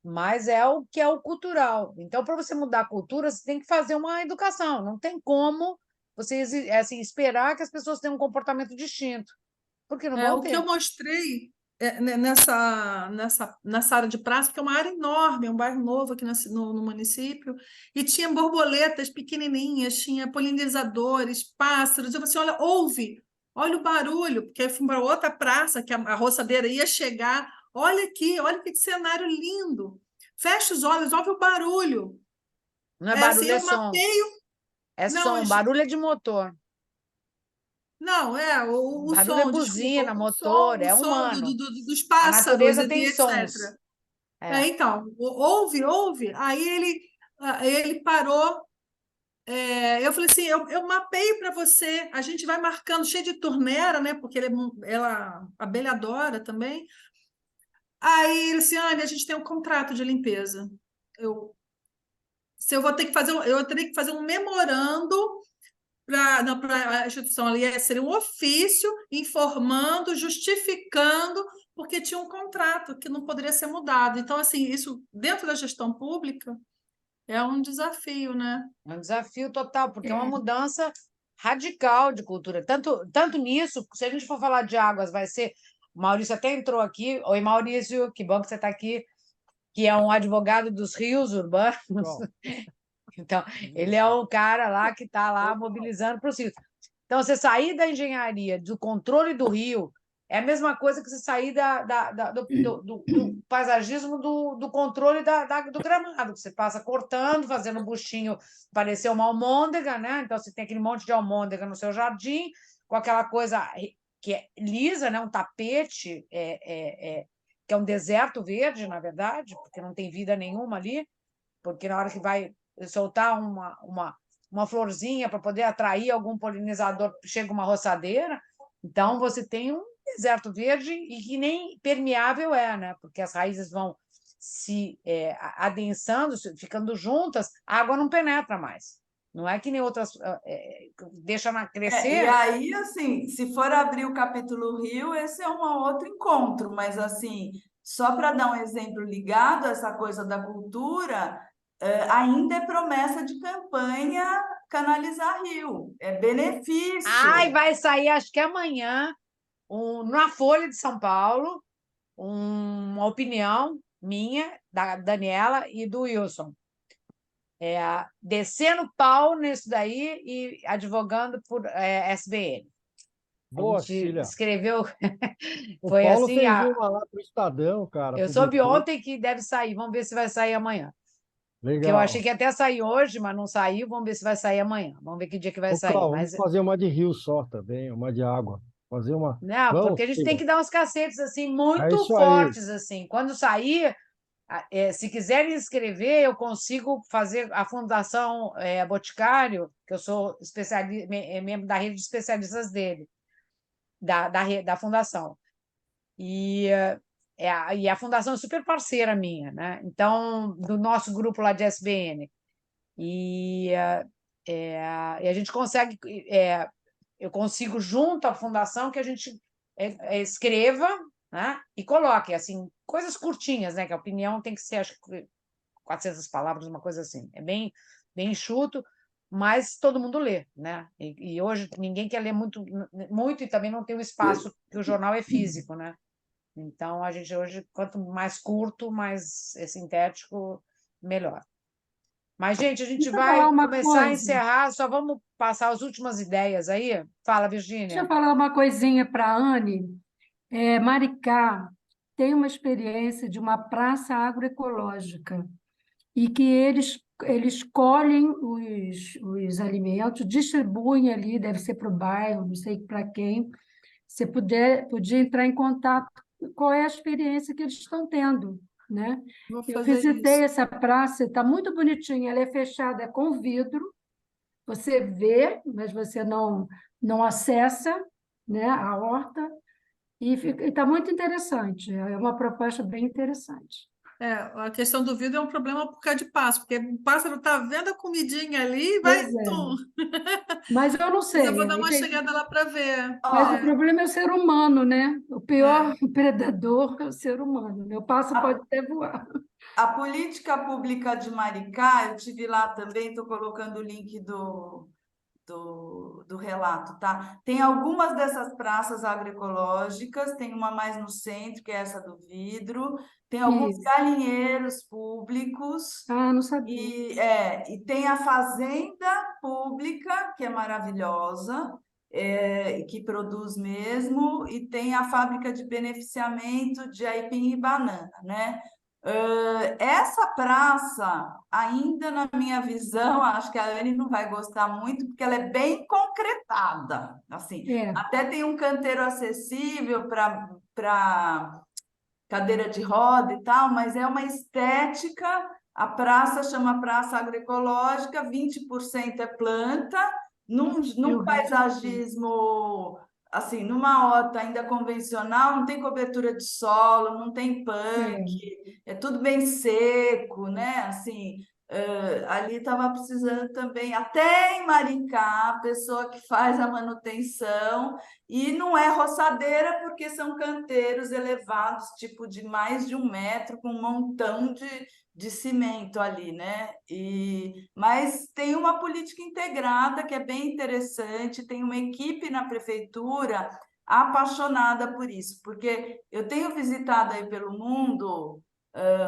mas é o que é o cultural. Então, para você mudar a cultura, você tem que fazer uma educação. Não tem como você assim, esperar que as pessoas tenham um comportamento distinto, porque não vão O que eu ter. mostrei nessa área de praça, que é uma área enorme, é um bairro novo aqui no município, e tinha borboletas pequenininhas, tinha polinizadores, pássaros. Eu falei assim: olha, olha o barulho, porque eu fui para outra praça, que a roçadeira ia chegar. Olha aqui, olha que cenário lindo. Fecha os olhos, ouve o barulho. Não é Assim, barulho, é eu som. mapeio. É Não, som, barulho é de motor. não, o Barulho é som, desculpa, buzina, motor, o é som humano. dos A pássaros natureza e tem etc. sons. É. Então, ouve. Aí ele parou. Eu falei assim: eu mapeio para você. A gente vai marcando, cheio de torneira, né? Porque ela, a abelha adora também. Aí ele disse: Anne, a gente tem um contrato de limpeza. Eu teria que fazer um memorando para a instituição ali, seria um ofício informando, justificando, porque tinha um contrato que não poderia ser mudado. Então, assim, isso dentro da gestão pública é um desafio, né? É um desafio total, porque é uma mudança radical de cultura. Tanto nisso, se a gente for falar de águas, vai ser. O Maurício até entrou aqui. Oi, Maurício, que bom que você está aqui, que é um advogado dos rios urbanos. Bom, Então, ele é o cara lá que está lá mobilizando para os rios. Então, você sair da engenharia, do controle do rio, é a mesma coisa que você sair do paisagismo, do controle do gramado, que você passa cortando, fazendo um buchinho parecer uma almôndega, né? Então, você tem aquele monte de almôndega no seu jardim, com aquela coisa que é lisa, né? Um tapete, que é um deserto verde, na verdade, porque não tem vida nenhuma ali, porque na hora que vai soltar uma florzinha para poder atrair algum polinizador, chega uma roçadeira, então você tem um deserto verde e que nem permeável é, né? Porque as raízes vão se adensando, ficando juntas, a água não penetra mais. Não é que nem outras deixa E crescer. aí, assim, se for abrir o capítulo Rio, esse é um outro encontro, mas assim, só para dar um exemplo ligado a essa coisa da cultura, ainda é promessa de campanha canalizar Rio, é benefício. Ai, vai sair, acho que amanhã, na Folha de São Paulo, uma opinião minha, da Daniela e do Wilson. Descendo pau nisso daí e advogando por SBN. boa, A gente Cecília. escreveu, O foi Paulo assim. fez uma lá pro Estadão, cara. Eu soube publicou. ontem que deve sair, vamos ver se vai sair amanhã. Porque eu Legal. achei que ia até sair hoje, mas não saiu, vamos ver se vai sair amanhã. Vamos ver que dia que vai Ô, sair. Cláudio, Mas vamos fazer uma de rio só também, uma de água. Fazer uma. não, Vamos, porque a gente tem que Cecília? dar uns cacetes assim É muito isso aí. fortes assim. Quando sair, se quiserem inscrever, eu consigo fazer a Fundação Boticário, que eu sou membro da rede de especialistas dele, da fundação. E a fundação é super parceira minha, né? Então, do nosso grupo lá de SBN. E a gente consegue, eu consigo junto à fundação que a gente escreva, né? E coloque assim coisas curtinhas, né? Que a opinião tem que ser, acho que 400 palavras, uma coisa assim. É bem enxuto, mas todo mundo lê, né? E hoje ninguém quer ler muito e também não tem o espaço que o jornal é físico, né? Então a gente hoje, quanto mais curto, mais sintético, melhor. Mas, gente, a gente Deixa eu vai falar uma começar a coisa. encerrar, só vamos passar as últimas ideias aí. Fala, Deixa eu Virgínia. falar uma coisinha para a Anne. Maricá tem uma experiência de uma praça agroecológica e que eles colhem os alimentos, distribuem ali, deve ser para o bairro, não sei para quem. Se podia entrar em contato, qual é a experiência que eles estão tendo, né? Vou Eu fazer visitei isso. essa praça, está muito bonitinha, ela é fechada com vidro, você vê, mas você não acessa, né, a horta, e está muito interessante, é uma proposta bem interessante. A questão do vidro é um problema por causa de pássaro, porque o pássaro está vendo a comidinha ali e vai. Pois é. Tum. Mas eu não Mas eu vou sei, dar uma chegada lá para ver. mas o problema é o ser humano, né? O pior É. predador é o ser humano, né? O pássaro pode até voar. A política pública de Maricá, eu tive lá também, estou colocando o link do relato, tá? Tem algumas dessas praças agroecológicas, tem uma mais no centro, que é essa do vidro, tem alguns Isso. galinheiros públicos, Ah, não sabia. e tem a fazenda pública, que é maravilhosa, que produz mesmo, e tem a fábrica de beneficiamento de aipim e banana, né? Essa praça, ainda na minha visão, acho que a Anne não vai gostar muito, porque ela é bem concretada. Assim, até tem um canteiro acessível para cadeira de roda e tal, mas é uma estética. A praça chama Praça Agroecológica, 20% é planta, num paisagismo, assim, numa horta ainda convencional, não tem cobertura de solo, não tem punk, é tudo bem seco, né? Assim, ali estava precisando também, até em Maricá, a pessoa que faz a manutenção, e não é roçadeira, porque são canteiros elevados, tipo de mais de 1 metro, com um montão de cimento ali, né? Mas tem uma política integrada que é bem interessante, tem uma equipe na prefeitura apaixonada por isso, porque eu tenho visitado aí pelo mundo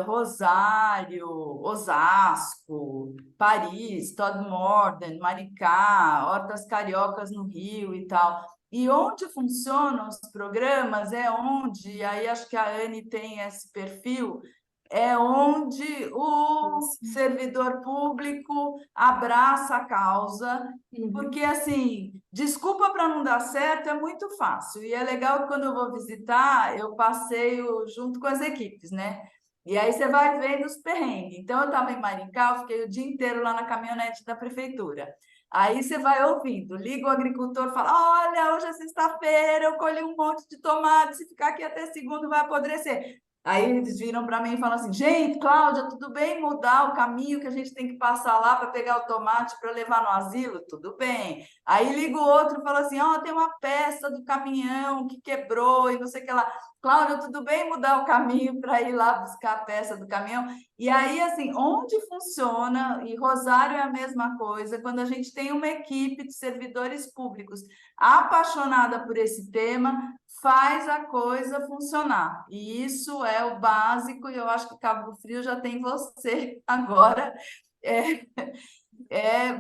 Rosário, Osasco, Paris, Todmorden, Maricá, Hortas Cariocas no Rio e tal. E onde funcionam os programas é onde, aí acho que a Anne tem esse perfil, é onde o servidor público abraça a causa, porque, assim, desculpa para não dar certo é muito fácil. E é legal que quando eu vou visitar, eu passeio junto com as equipes, né? E aí você vai vendo os perrengues. Então, eu estava em Maricá, eu fiquei o dia inteiro lá na caminhonete da prefeitura. Aí você vai ouvindo, liga o agricultor, fala: olha, hoje é sexta-feira, eu colhi um monte de tomate, se ficar aqui até segundo vai apodrecer. Aí eles viram para mim e falam assim: gente, Cláudia, tudo bem mudar o caminho que a gente tem que passar lá para pegar o tomate para levar no asilo? Tudo bem. Aí liga o outro e fala assim: tem uma peça do caminhão que quebrou e não sei o que lá. Cláudia, tudo bem mudar o caminho para ir lá buscar a peça do caminhão? E aí, assim, onde funciona, e Rosário é a mesma coisa, quando a gente tem uma equipe de servidores públicos apaixonada por esse tema, faz a coisa funcionar. E isso é o básico, e eu acho que Cabo Frio já tem você agora.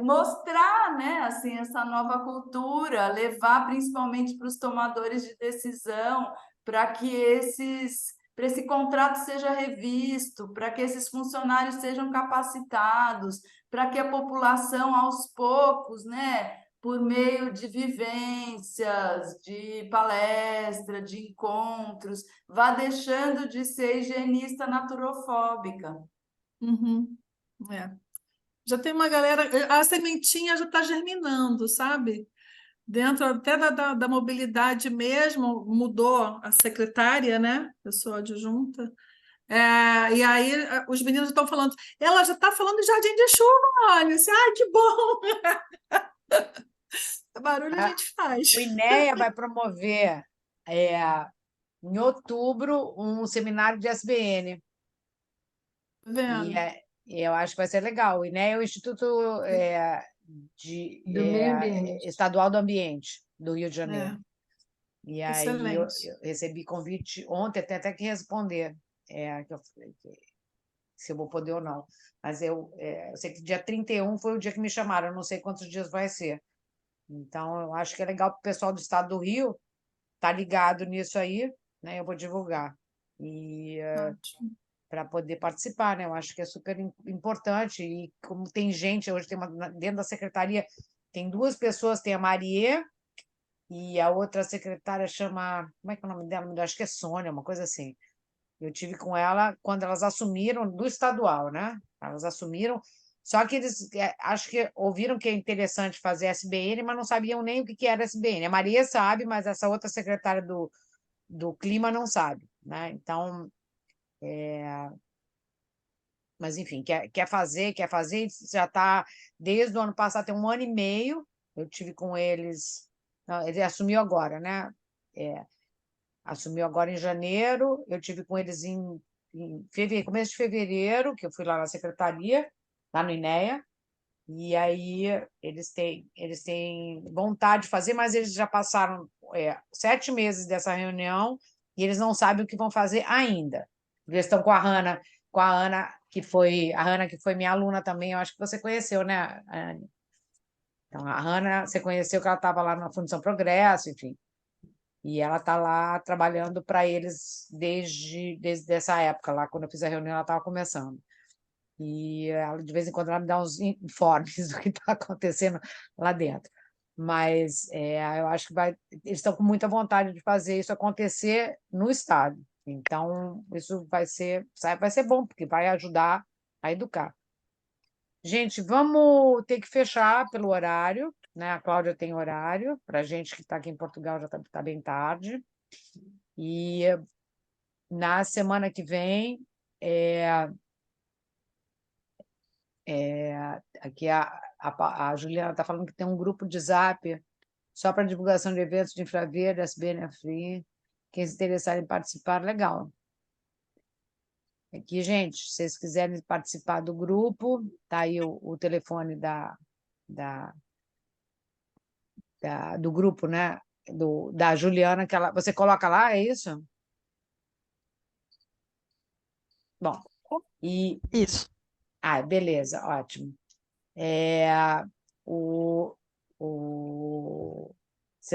Mostrar, né, assim, essa nova cultura, levar principalmente para os tomadores de decisão, para que para esse contrato seja revisto, para que esses funcionários sejam capacitados, para que a população, aos poucos, né, por meio de vivências, de palestra, de encontros, vá deixando de ser higienista naturofóbica. Uhum. É. Já tem uma galera, a sementinha já está germinando, sabe? Dentro até da mobilidade mesmo, mudou a secretária, né? Pessoa adjunta. E aí os meninos estão falando, ela já está falando de jardim de chuva, olha, assim, ai, que bom! Barulho a gente faz. O INEA vai promover em outubro um seminário de SBN. Tá vendo? E eu acho que vai ser legal. O INEA é o Instituto Do Meio Ambiente. Estadual do Ambiente do Rio de Janeiro. É, E aí eu excelente. recebi convite ontem, tenho até que responder se eu vou poder ou não. Mas eu sei que dia 31 foi o dia que me chamaram, eu não sei quantos dias vai ser. Então, eu acho que é legal para o pessoal do estado do Rio estar ligado nisso aí, né? Eu vou divulgar. E Ótimo. para poder participar, né? Eu acho que é super importante. E como tem gente, hoje tem dentro da secretaria, tem 2 pessoas, tem a Marie e a outra secretária chama, como é que é o nome dela? Eu acho que é Sônia, uma coisa assim. Eu tive com ela quando elas assumiram do estadual, né? Elas assumiram, só que eles acho que ouviram que é interessante fazer SBN, mas não sabiam nem o que era SBN. A Maria sabe, mas essa outra secretária do Clima não sabe, né? Então, mas enfim, quer fazer, já está desde o ano passado, tem 1 ano e meio, eu tive com eles, não, ele assumiu agora, né? Assumiu agora em janeiro, eu tive com eles em fevereiro, começo de fevereiro, que eu fui lá na secretaria, lá no INEA, e aí eles têm vontade de fazer, mas eles já passaram 7 meses dessa reunião e eles não sabem o que vão fazer ainda. Eles estão com a Hanna, a Hanna que foi minha aluna também, eu acho que você conheceu, né, Anne? Então, a Hanna, você conheceu que ela estava lá na Fundação Progresso, enfim. E ela está lá trabalhando para eles desde essa época, lá quando eu fiz a reunião, ela estava começando. E ela, de vez em quando ela me dá uns informes do que está acontecendo lá dentro. Mas eu acho que eles estão com muita vontade de fazer isso acontecer no Estado. Então, isso vai ser bom, porque vai ajudar a educar. Gente, vamos ter que fechar pelo horário, né? A Cláudia tem horário, para a gente que está aqui em Portugal já está bem tarde. E na semana que vem, Aqui a Juliana está falando que tem um grupo de Zap só para divulgação de eventos de infraverde, SBN Free. Quem se interessar em participar, legal. Aqui, gente, se vocês quiserem participar do grupo, tá aí o telefone da, do grupo, né? Da Juliana, que você coloca lá, é isso? Bom, Isso. beleza, ótimo. O,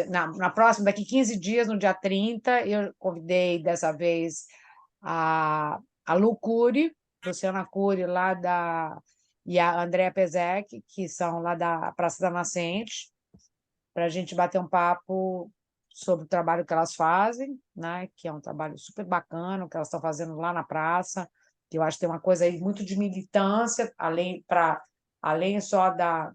na próxima, daqui 15 dias, no dia 30, eu convidei dessa vez a Lu Cury, Luciana Cury, e a Andrea Pezec, que são lá da Praça da Nascente, para a gente bater um papo sobre o trabalho que elas fazem, né? Que é um trabalho super bacana, o que elas estão fazendo lá na praça, que eu acho que tem uma coisa aí muito de militância, além só da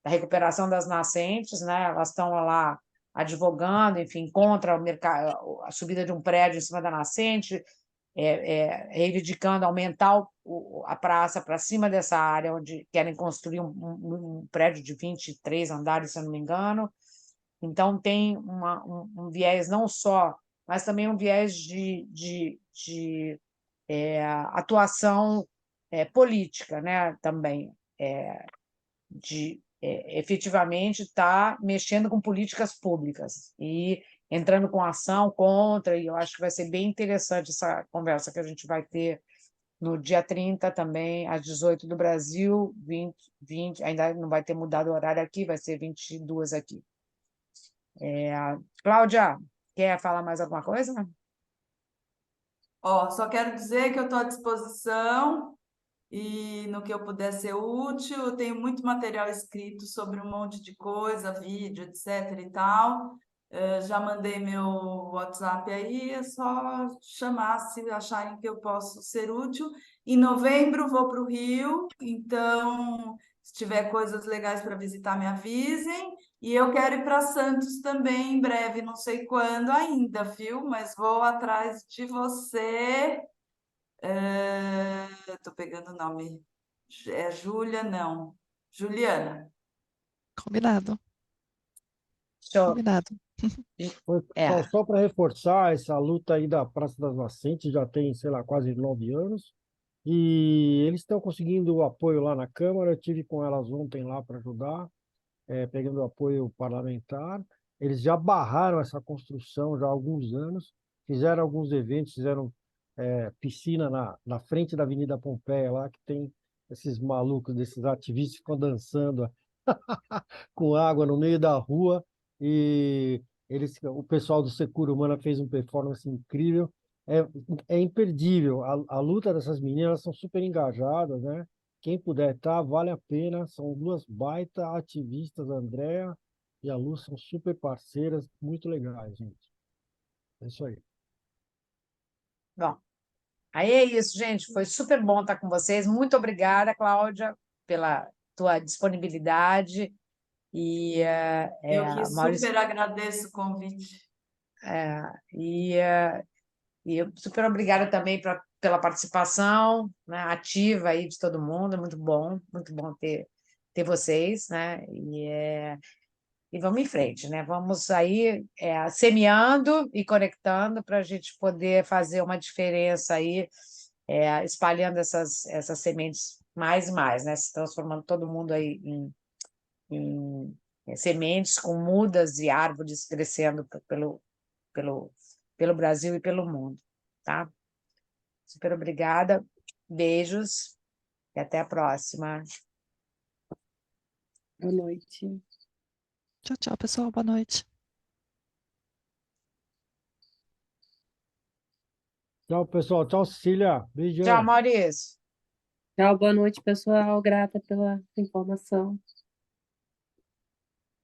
recuperação das nascentes, né? Elas estão lá advogando, enfim, contra a subida de um prédio em cima da nascente, reivindicando aumentar a praça para cima dessa área onde querem construir um prédio de 23 andares, se eu não me engano. Então, tem um viés não só, mas também um viés de atuação política, né? Também, de efetivamente estar mexendo com políticas públicas e entrando com ação contra, e eu acho que vai ser bem interessante essa conversa que a gente vai ter no dia 30 também, às 18 do Brasil, 20, ainda não vai ter mudado o horário aqui, vai ser 22 aqui. Cláudia, quer falar mais alguma coisa? Só quero dizer que eu estou à disposição e no que eu puder ser útil, eu tenho muito material escrito sobre um monte de coisa, vídeo, etc. e tal. Já mandei meu WhatsApp aí, é só chamar se acharem que eu posso ser útil. Em novembro vou para o Rio, então, se tiver coisas legais para visitar, me avisem. E eu quero ir para Santos também em breve, não sei quando ainda, viu? Mas vou atrás de você. Estou pegando o nome. É Júlia, não. Juliana. Combinado. Show. Combinado. Só para reforçar, essa luta aí da Praça das Nascentes já tem, sei lá, quase 9 anos. E eles estão conseguindo o apoio lá na Câmara. Eu tive com elas ontem lá para ajudar, pegando apoio parlamentar. Eles já barraram essa construção já há alguns anos, fizeram alguns eventos, fizeram piscina na frente da Avenida Pompeia, lá que tem esses malucos, desses ativistas que ficam dançando com água no meio da rua. E o pessoal do Secura Humana fez uma performance incrível. É, é imperdível. A luta dessas meninas, elas são super engajadas, né? Quem puder estar, vale a pena. São duas baita ativistas, a Andrea e a Lu, são super parceiras, muito legais, gente. É isso aí. Bom, aí é isso, gente. Foi super bom estar com vocês. Muito obrigada, Cláudia, pela tua disponibilidade. E Eu que Maurício, super agradeço o convite. e eu super obrigada também pela participação, né, ativa aí de todo mundo. Muito bom ter vocês, né? E vamos em frente, né? Vamos aí semeando e conectando para a gente poder fazer uma diferença aí, espalhando essas sementes mais e mais, né? Se transformando todo mundo aí em sementes com mudas e árvores crescendo pelo Brasil e pelo mundo, tá? Super obrigada, beijos e até a próxima. Boa noite. Tchau, tchau, pessoal. Boa noite. Tchau, pessoal. Tchau, Cecília. Tchau, Beijão. Maurício. Tchau, boa noite, pessoal. Grata pela informação.